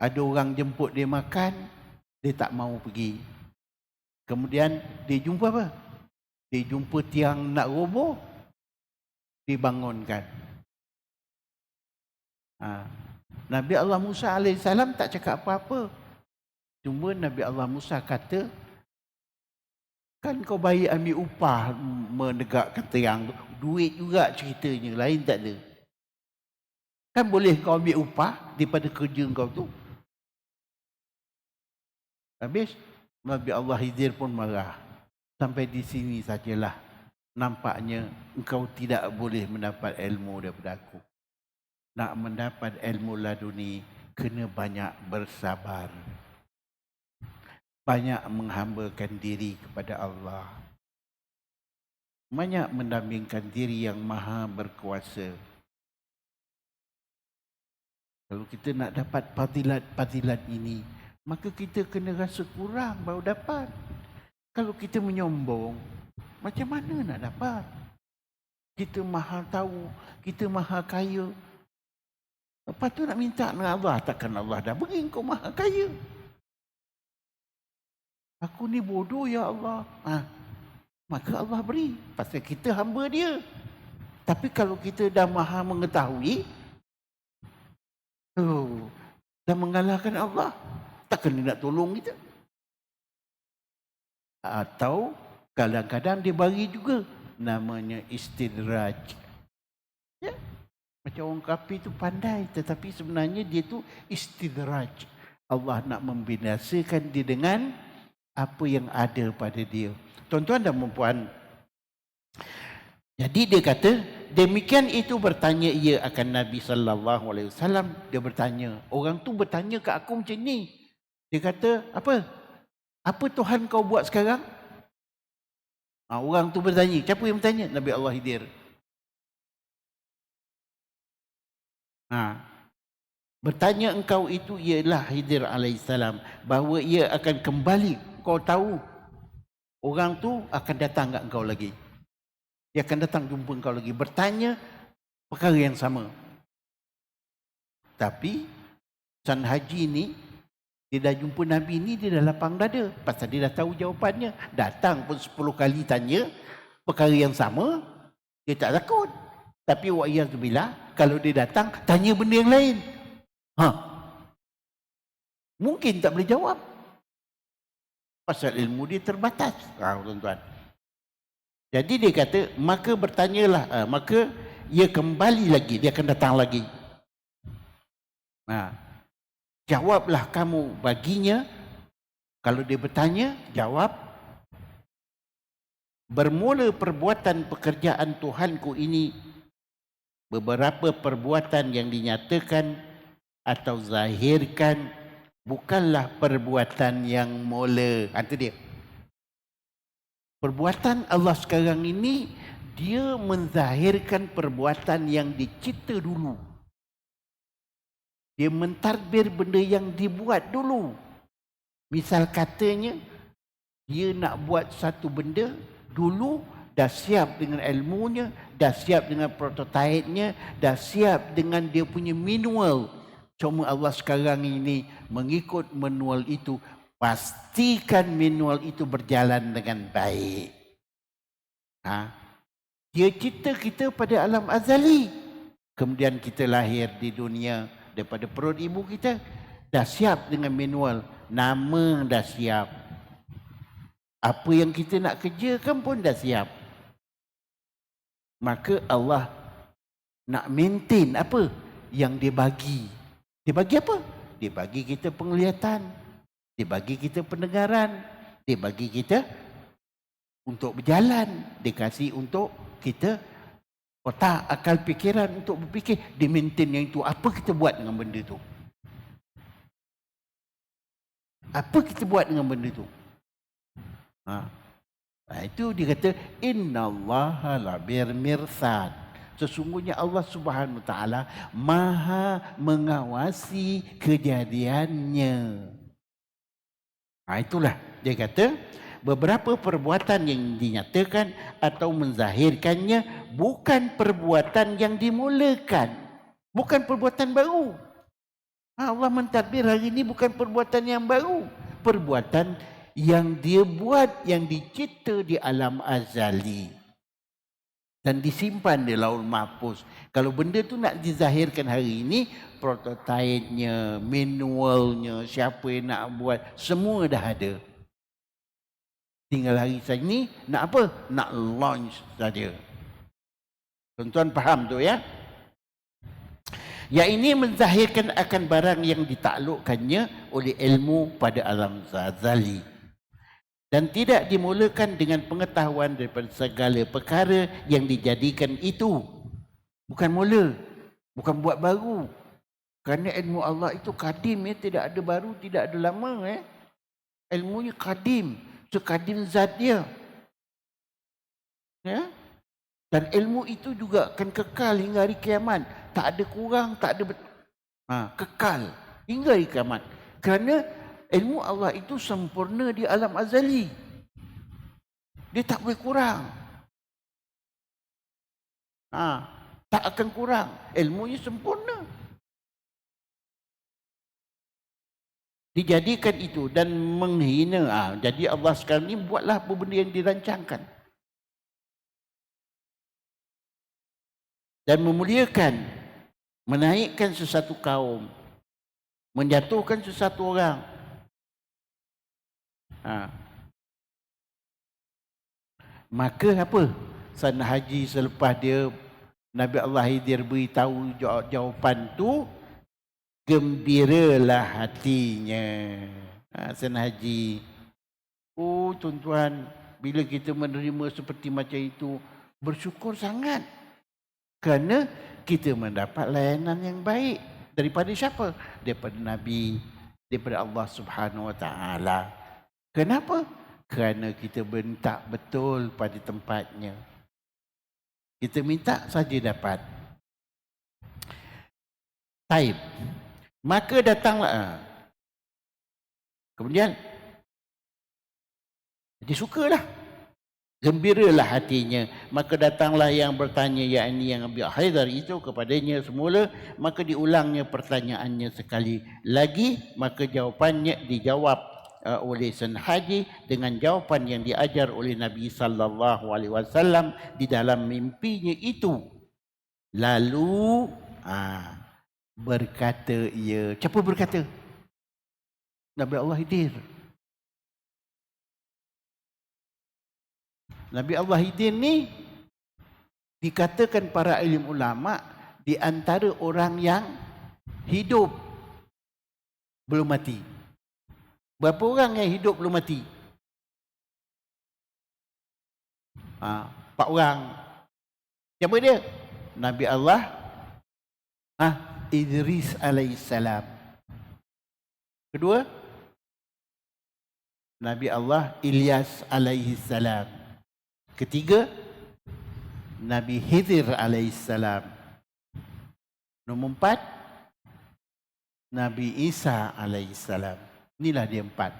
Ada orang jemput dia makan, dia tak mau pergi. Kemudian dia jumpa apa? Dia jumpa tiang nak roboh, dibangunkan. Nabi Allah Musa AS tak cakap apa-apa. Cuma Nabi Allah Musa kata, kan kau baik ambil upah menegakkan tiang tu. Duit juga ceritanya, lain tak ada. Kan boleh kau ambil upah daripada kerja kau tu. Habis Nabi Allah Khidir pun marah. Sampai di sini sajalah. Nampaknya engkau tidak boleh mendapat ilmu daripada aku. Nak mendapat ilmu laduni, kena banyak bersabar. Banyak menghambakan diri kepada Allah. Banyak mendampingkan diri yang maha berkuasa. Kalau kita nak dapat fadilat-fadilat ini, maka kita kena rasa kurang baru dapat. Kalau kita menyombong, macam mana nak dapat? Kita maha tahu, kita maha kaya. Lepas tu nak minta dengan Allah, takkan Allah dah beri kau maha kaya. Aku ni bodoh ya Allah. Maka Allah beri. Pasal kita hamba dia. Tapi kalau kita dah maha mengetahui, dah mengalahkan Allah, takkan dia nak tolong kita. Atau kadang-kadang dia bagi juga, namanya istidraj. Ya? Macam orang kafir tu pandai, tetapi sebenarnya dia tu istidraj. Allah nak membinasakan dia dengan apa yang ada pada dia. Tuan-tuan dan puan-puan, jadi dia kata, demikian itu bertanya ia akan Nabi SAW. Dia bertanya, orang tu bertanya ke aku macam ni. Dia kata, apa? Apa Tuhan kau buat sekarang? Orang tu bertanya. Siapa yang bertanya? Nabi Allah Khidir. Bertanya engkau itu ialah Khidir alaihissalam, bahawa ia akan kembali. Kau tahu, orang tu akan datang kat engkau lagi. Dia akan datang jumpa engkau lagi. Bertanya perkara yang sama. Tapi San Haji ni, dia dah jumpa Nabi ni, dia dah lapang dada. Pasal dia dah tahu jawapannya. Datang pun 10 kali tanya perkara yang sama, dia tak takut. Tapi wa'iyadzubillah, kalau dia datang, tanya benda yang lain. Mungkin tak boleh jawab. Pasal ilmu dia terbatas. Tuan-tuan. Jadi dia kata, maka bertanyalah, maka ia kembali lagi, dia akan datang lagi. Jawablah kamu baginya. Kalau dia bertanya, jawab. Bermula perbuatan pekerjaan Tuhanku ini, beberapa perbuatan yang dinyatakan atau zahirkan, bukanlah perbuatan yang mula. Itu dia. Perbuatan Allah sekarang ini, dia menzahirkan perbuatan yang dicipta dulu. Dia mentadbir benda yang dibuat dulu. Misal katanya, dia nak buat satu benda, dulu dah siap dengan ilmunya, dah siap dengan prototipenya, dah siap dengan dia punya manual. Cuma Allah sekarang ini mengikut manual itu, pastikan manual itu berjalan dengan baik. Dia cipta kita pada alam azali. Kemudian kita lahir di dunia daripada perut ibu kita, dah siap dengan manual. Nama dah siap. Apa yang kita nak kerjakan pun dah siap. Maka Allah nak maintain apa yang dia bagi. Dia bagi apa? Dia bagi kita penglihatan. Dia bagi kita pendengaran. Dia bagi kita untuk berjalan. Dia kasih untuk kita otak, akal, fikiran untuk berfikir. Dia maintain yang itu. Apa kita buat dengan benda tu? Apa kita buat dengan benda tu? Itu dia kata innallaha labir mirsad. Sesungguhnya Allah Subhanahu Wa Taala Maha mengawasi kejadiannya. Itulah dia kata beberapa perbuatan yang dinyatakan atau menzahirkannya bukan perbuatan yang dimulakan, bukan perbuatan baru. Allah mentadbir hari ini bukan perbuatan yang baru, perbuatan yang dia buat, yang dicipta di alam azali dan disimpan di Lauhul Mahfuz. Kalau benda tu nak dizahirkan hari ini, prototipenya, manualnya, siapa yang nak buat, semua dah ada. Tinggal hari ini nak apa? Nak launch saja. Tuan-tuan faham tu ya? Yang ini menzahirkan akan barang yang ditaklukkannya oleh ilmu pada alam azali dan tidak dimulakan dengan pengetahuan daripada segala perkara yang dijadikan itu. Bukan mula, bukan buat baru. Kerana ilmu Allah itu kadim ya, tidak ada baru, tidak ada lama ya. Ilmunya kadim, sekadim zat dia. Ya? Dan ilmu itu juga akan kekal hingga hari kiamat. Tak ada kurang, tak ada kekal hingga hari kiamat. Kerana ilmu Allah itu sempurna di alam azali. Dia tak boleh kurang. Tak akan kurang. Ilmunya sempurna. Dijadikan itu dan menghina. Jadi Allah sekarang ni buatlah apa benda yang dirancangkan. Dan memuliakan, menaikkan sesuatu kaum, menjatuhkan sesuatu orang. Maka apa? Sana haji selepas dia Nabi Allah Khidir beritahu jawapan tu, gembiralah hatinya. Sana haji. Oh tuan-tuan, bila kita menerima seperti macam itu, bersyukur sangat. Kerana kita mendapat layanan yang baik. Daripada siapa? Daripada Nabi, daripada Allah Subhanahu Wa Taala. Kenapa? Kerana kita minta betul pada tempatnya. Kita minta saja dapat. Taib. Maka datanglah. Kemudian disukalah. Gembiralah hatinya. Maka datanglah yang bertanya, yakni yang Abi Haidar itu kepadanya semula. Maka diulangnya pertanyaannya sekali lagi. Maka jawapannya dijawab oleh San Haji dengan jawapan yang diajar oleh Nabi sallallahu alaihi wasallam di dalam mimpinya itu. Lalu berkata ia. Siapa berkata? Nabi Allah Khidir. Nabi Allah Khidir ni dikatakan para ilim ulama di antara orang yang hidup belum mati. Berapa orang yang hidup belum mati? 4 orang. Siapa dia? Nabi Allah Idris alaihissalam. Kedua, Nabi Allah Ilyas alaihissalam. Ketiga, Nabi Khidir alaihissalam. Nombor 4, Nabi Isa alaihissalam. Inilah dia 4.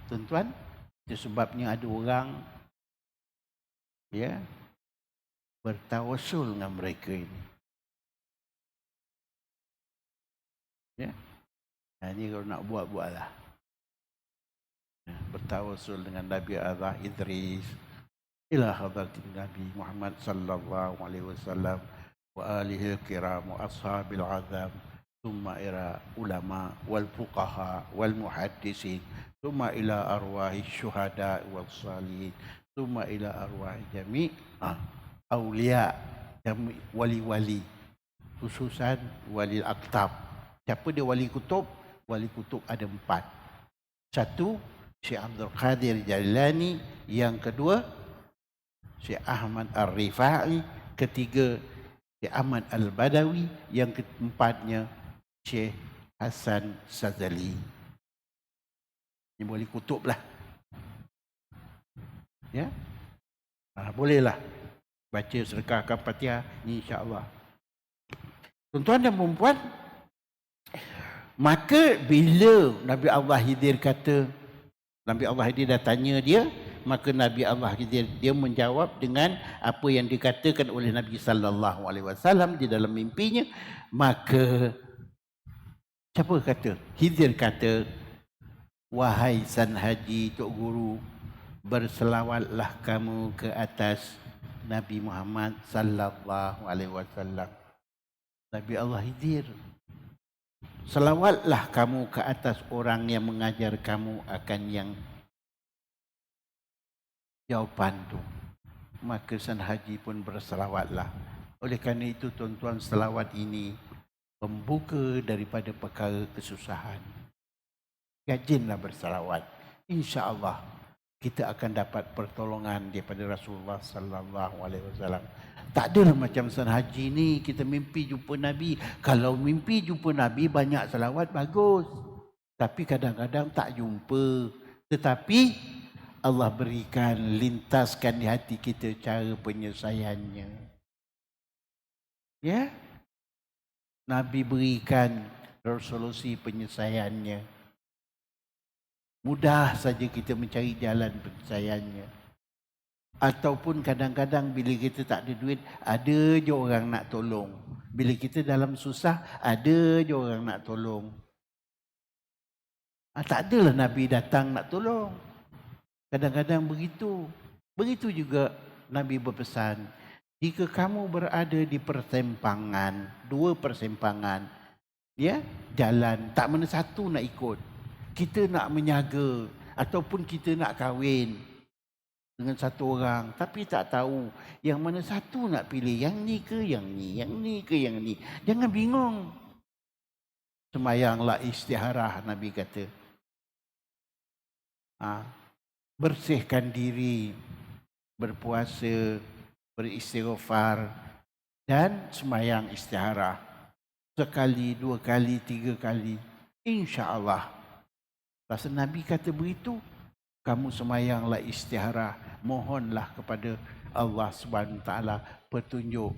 Tuan-tuan, itu sebabnya ada orang bertawasul dengan mereka ini. Ini kalau nak buatlah. Bertawasul dengan Nabi Allah Idris, ila hadratin Nabi Muhammad sallallahu alaihi wasallam wa alihi al-kiram wa ashabil azam, thumma ila ulama wal fuqaha wal muhaddisin, thumma ila arwahi syuhada wal salihin, thumma ila arwahi jami' awliya, jami' wali-wali, khususan wali aktab. Siapa dia wali kutub? Wali kutub ada 4. Satu, Syekh Abdul Qadir Jailani. Yang kedua, Syekh Ahmad Ar-Rifai. Ketiga, Syekh Ahmad Al-Badawi. Yang keempatnya, Syekh Hasan Sazali. Ini wali kutub lah. Ya, bolehlah baca sedekahkan Fatihah, insya-Allah. Tuan-tuan dan puan-puan, maka bila Nabi Allah Khidir kata, Nabi Allah Khidir dah tanya dia, maka Nabi Allah Khidir dia menjawab dengan apa yang dikatakan oleh Nabi sallallahu alaihi wasallam di dalam mimpinya. Maka siapa kata? Khidir kata, wahai San Haji Tok Guru, berselawatlah kamu ke atas Nabi Muhammad sallallahu alaihi wasallam. Nabi Allah Khidir, selawatlah kamu ke atas orang yang mengajar kamu akan yang jawapan tu. Maka San Haji pun berselawatlah. Oleh kerana itu tuan-tuan, selawat ini pembuka daripada perkara kesusahan. Rajinlah berselawat. InsyaAllah kita akan dapat pertolongan daripada Rasulullah sallallahu alaihi wasallam. Tak adalah macam San Haji ni kita mimpi jumpa Nabi. Kalau mimpi jumpa Nabi banyak selawat bagus. Tapi kadang-kadang tak jumpa. Tetapi Allah berikan, lintaskan di hati kita cara penyelesaiannya. Ya? Nabi berikan resolusi penyelesaiannya. Mudah saja kita mencari jalan penyelesaiannya. Ataupun kadang-kadang bila kita tak ada duit, ada je orang nak tolong. Bila kita dalam susah, ada je orang nak tolong. Tak adalah Nabi datang nak tolong. Kadang-kadang begitu. Begitu juga Nabi berpesan, jika kamu berada di persimpangan, 2 persimpangan, ya, jalan, tak mana satu nak ikut. Kita nak menyaga ataupun kita nak kahwin dengan satu orang, tapi tak tahu yang mana satu nak pilih, yang ni ke yang ni, yang ni ke yang ni. Jangan bingung. Semayanglah istiharah, Nabi kata. Bersihkan diri, berpuasa, beristighfar dan semayang istiharah. Sekali, 2 kali, 3 kali. InsyaAllah. Pasal Nabi kata begitu, kamu semayanglah istiharah, mohonlah kepada Allah Subhanahu Taala petunjuk.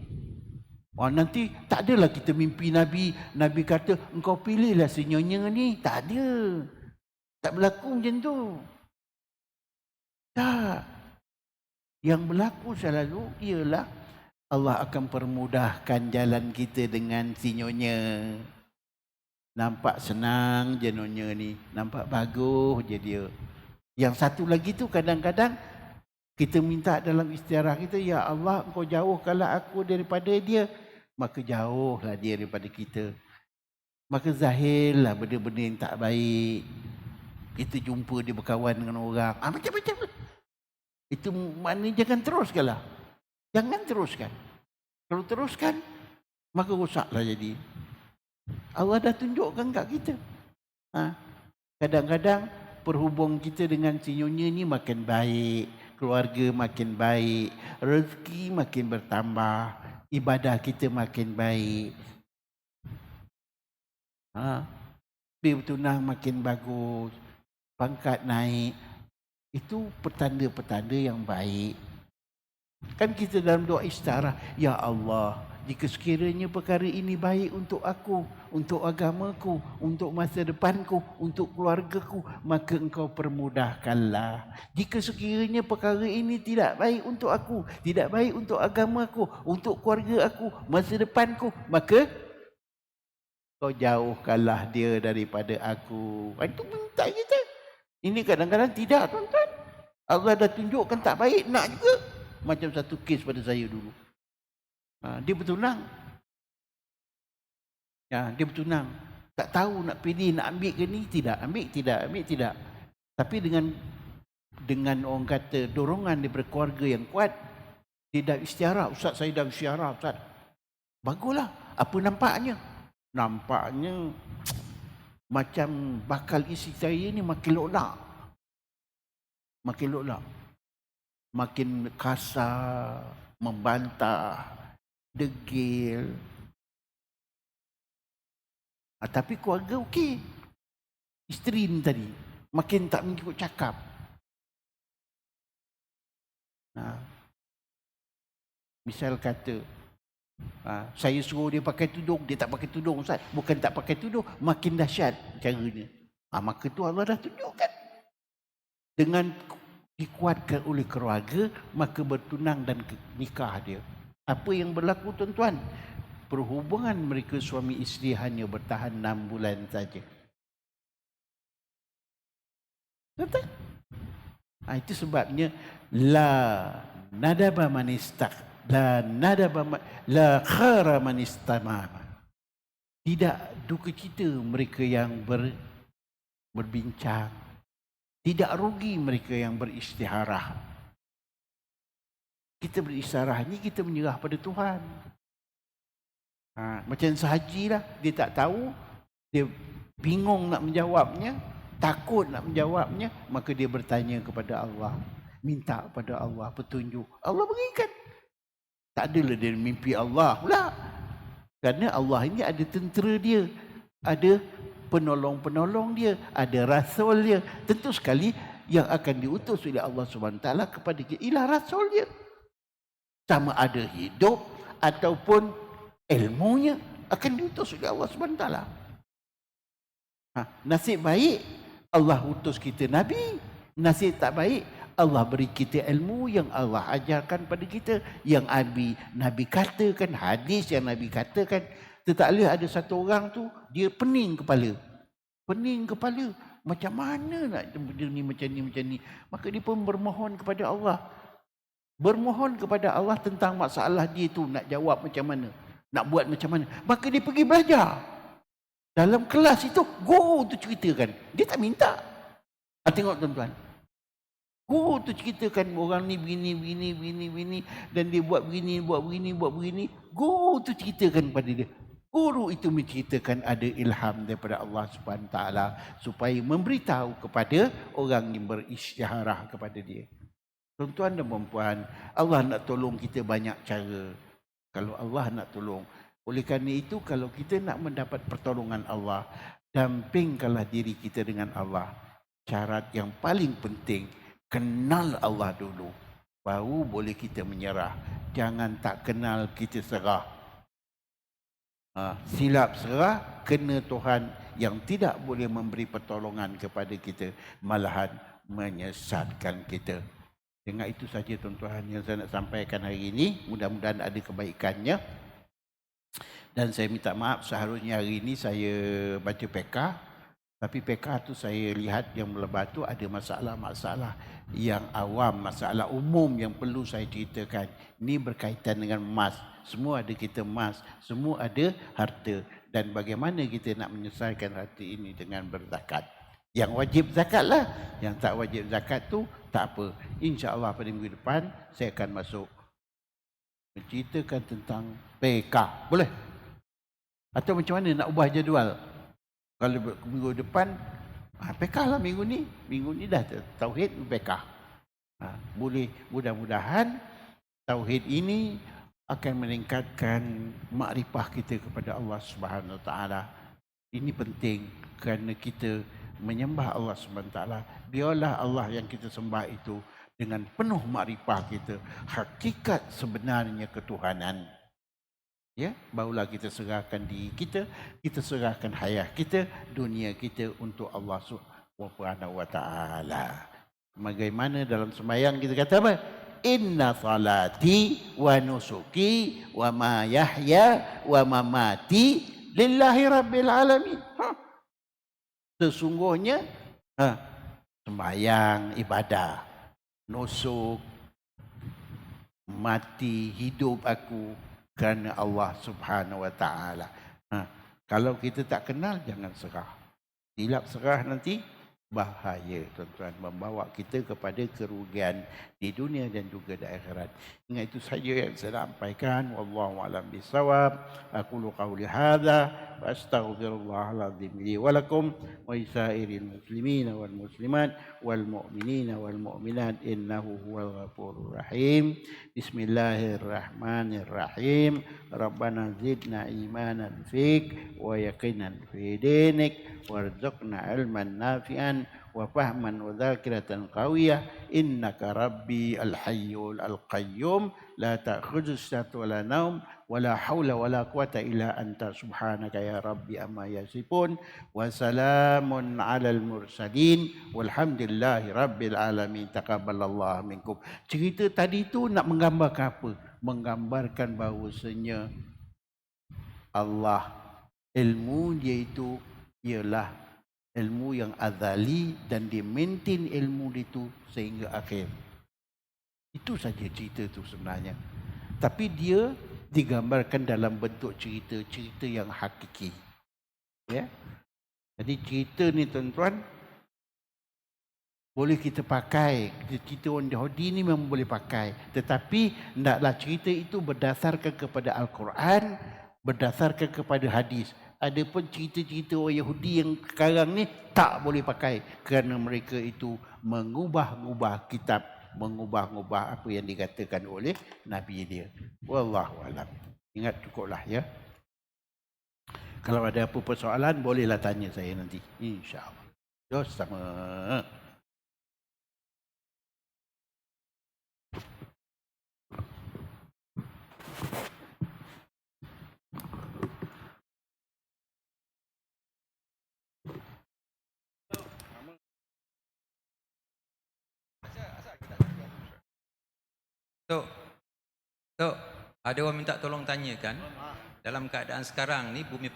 Nanti tak adalah kita mimpi Nabi, Nabi kata engkau pilihlah senyonya ni, tak ada. Tak berlaku macam tu. Tak. Yang berlaku selalu ialah Allah akan permudahkan jalan kita dengan sinyonya. Nampak senang je nyonya ni, nampak bagus je dia. Yang satu lagi tu kadang-kadang kita minta dalam istiarah kita, ya Allah engkau jauhkanlah aku daripada dia. Maka jauhlah dia daripada kita. Maka zahirlah benda-benda yang tak baik. Kita jumpa dia berkawan dengan orang. Macam-macam. Itu maknanya jangan teruskanlah. Jangan teruskan. Kalau teruskan, maka rosaklah jadi. Allah dah tunjukkan kat kita. Kadang-kadang perhubung kita dengan si nyonya ni makin baik, keluarga makin baik, rezeki makin bertambah, ibadah kita makin baik. Bertunang makin bagus, pangkat naik. Itu petanda-petanda yang baik. Kan kita dalam doa istiarah, ya Allah, jika sekiranya perkara ini baik untuk aku, untuk agamaku, untuk masa depanku, untuk keluargaku, maka engkau permudahkanlah. Jika sekiranya perkara ini tidak baik untuk aku, tidak baik untuk agamaku, untuk keluarga aku, masa depanku, maka kau jauhkanlah dia daripada aku. Itu minta kita. Ini kadang-kadang tidak, tuan-tuan. Allah dah tunjukkan tak baik, nak juga. macam satu kes pada saya dulu. Dia bertunang. Dia bertunang. Tak tahu nak pilih, nak ambil ke ni, tidak. Ambil, tidak. Tapi dengan orang kata dorongan daripada keluarga yang kuat, dia dah isytiharah. Ustaz, saya dah isytiharah, Ustaz. Baguslah. Apa nampaknya? Nampaknya macam bakal isi saya ni makin loklak. Makin kasar, membantah, degil. Tapi keluarga okey. Isteri ni tadi makin tak mengikut cakap. Misal kata, saya suruh dia pakai tudung, dia tak pakai tudung, Ustaz. Bukan tak pakai tudung, makin dahsyat caranya. Maka tu Allah dah tunjukkan. Dengan dikuatkan oleh keluarga, maka bertunang dan nikah dia. Apa yang berlaku, tuan-tuan? Perhubungan mereka suami isteri hanya bertahan 6 bulan saja. Betul? Itu sebabnya la nadaba la khara man istamama. Tidak duka cita mereka yang berbincang. Tidak rugi mereka yang beristiharah. Kita beristiharah ni kita menyerah pada Tuhan. Macam sahaji lah, dia tak tahu, dia bingung nak menjawabnya, takut nak menjawabnya, maka dia bertanya kepada Allah, minta kepada Allah petunjuk. Allah berikan. Tak adalah dia mimpi Allah pula. Kerana Allah ini ada tentera dia, ada penolong-penolong dia, ada rasul dia. Tentu sekali yang akan diutus oleh Allah SWT kepada kita ialah rasul dia. Sama ada hidup ataupun ilmunya akan diutus oleh Allah SWT. Nasib baik Allah utus kita Nabi. Nasib tak baik Allah beri kita ilmu yang Allah ajarkan pada kita, yang Nabi katakan, hadis yang Nabi katakan. Tetapi ada satu orang tu, dia pening kepala. Macam mana nak dia ni macam ni. Maka dia pun bermohon kepada Allah. Bermohon kepada Allah tentang masalah dia tu, nak jawab macam mana, nak buat macam mana. Maka dia pergi belajar. Dalam kelas itu, guru tu ceritakan. Dia tak minta. Tengok tuan-tuan. Guru tu ceritakan orang ni begini. Dan dia buat begini. Guru tu ceritakan pada dia. Guru itu menceritakan ada ilham daripada Allah SWT supaya memberitahu kepada orang yang berisytiharah kepada dia. Tuan-tuan dan puan-puan, Allah nak tolong kita banyak cara. Kalau Allah nak tolong. Oleh kerana itu, kalau kita nak mendapat pertolongan Allah, dampingkanlah diri kita dengan Allah. Syarat yang paling penting, kenal Allah dulu. Baru boleh kita menyerah. Jangan tak kenal kita serah. Silap serah, kena Tuhan yang tidak boleh memberi pertolongan kepada kita, malahan menyesatkan kita. Dengan itu saja tuan-tuan yang saya nak sampaikan hari ini. Mudah-mudahan ada kebaikannya. Dan saya minta maaf, seharusnya hari ini saya baca PK. Tapi PK tu saya lihat yang melebat tu ada masalah-masalah yang awam, masalah umum yang perlu saya ceritakan. Ini berkaitan dengan emas. Semua ada kita emas, semua ada harta. Dan bagaimana kita nak menyelesaikan harta ini dengan berzakat. Yang wajib zakat lah. Yang tak wajib zakat tu tak apa. InsyaAllah pada minggu depan saya akan masuk menceritakan tentang PK. Boleh? Atau macam mana nak ubah jadual? Kalau minggu depan, PK lah minggu ni. Minggu ni dah tauhid PK. Boleh, mudah-mudahan tauhid ini akan meningkatkan makrifah kita kepada Allah Subhanahu Wa Taala. Ini penting kerana kita menyembah Allah Subhanahu Wa Taala. Biarlah Allah yang kita sembah itu dengan penuh makrifah kita, hakikat sebenarnya ketuhanan. Ya, barulah kita serahkan diri kita, kita serahkan hayat kita, dunia kita untuk Allah Subhanahu Wa Taala. Bagaimana dalam sembahyang kita kata apa? Inna salati wa nusuki wa ma yahya wa mamati lillahi rabbil alamin. Sesungguhnya sembahyang, ibadah, nusuk, mati hidup aku kerana Allah Subhanahu Wa Taala. Kalau kita tak kenal, jangan serah. Silap serah nanti bahaya, tuan-tuan, membawa kita kepada kerugian di dunia dan juga di akhirat. Ingat, itu saja yang saya sampaikan. Wallahu a'lam bissawab. Aqulu qawli hadza wa astaghfirullahal azim li wa lakum wa lisairil muslimina wal muslimat wal mu'minina wal mu'minat innahu huwal ghafurur rahim. Bismillahirrahmanirrahim. Rabbana zidna imanan fik wa yaqinan fi dinik warzuqna ilman nafi'an wa fahman wa dzakiratan qawiyah innaka rabbi al-hayyul al-qayyum la ta'khudhu sinatun wa la naum wa la haula wa la quwata illa anta subhanaka ya rabbi amma yasifun wa salamun 'alal mursalin walhamdulillahi rabbil alamin taqabbalallahu minkum. Cerita tadi tu nak menggambarkan apa? Menggambarkan bahawasanya Allah, ilmu dia itu ialah ilmu yang azali dan dia maintain ilmu itu sehingga akhir. Itu saja cerita itu sebenarnya. Tapi dia digambarkan dalam bentuk cerita-cerita yang hakiki. Ya. Jadi cerita ni, tuan-tuan, boleh kita pakai. Cerita orang Yahudi ni memang boleh pakai. Tetapi hendaklah cerita itu berdasarkan kepada Al-Quran, berdasarkan kepada hadis. Ada pun cerita-cerita orang Yahudi yang sekarang ni tak boleh pakai kerana mereka itu mengubah-ubah kitab, mengubah-ubah apa yang dikatakan oleh Nabi dia. Wallahu a'lam. Ingat, cukuplah ya. Kalau ada apa persoalan, bolehlah tanya saya nanti. InsyaAllah. Jom sama. Tok, ada orang minta tolong tanyakan, dalam keadaan sekarang ni bumi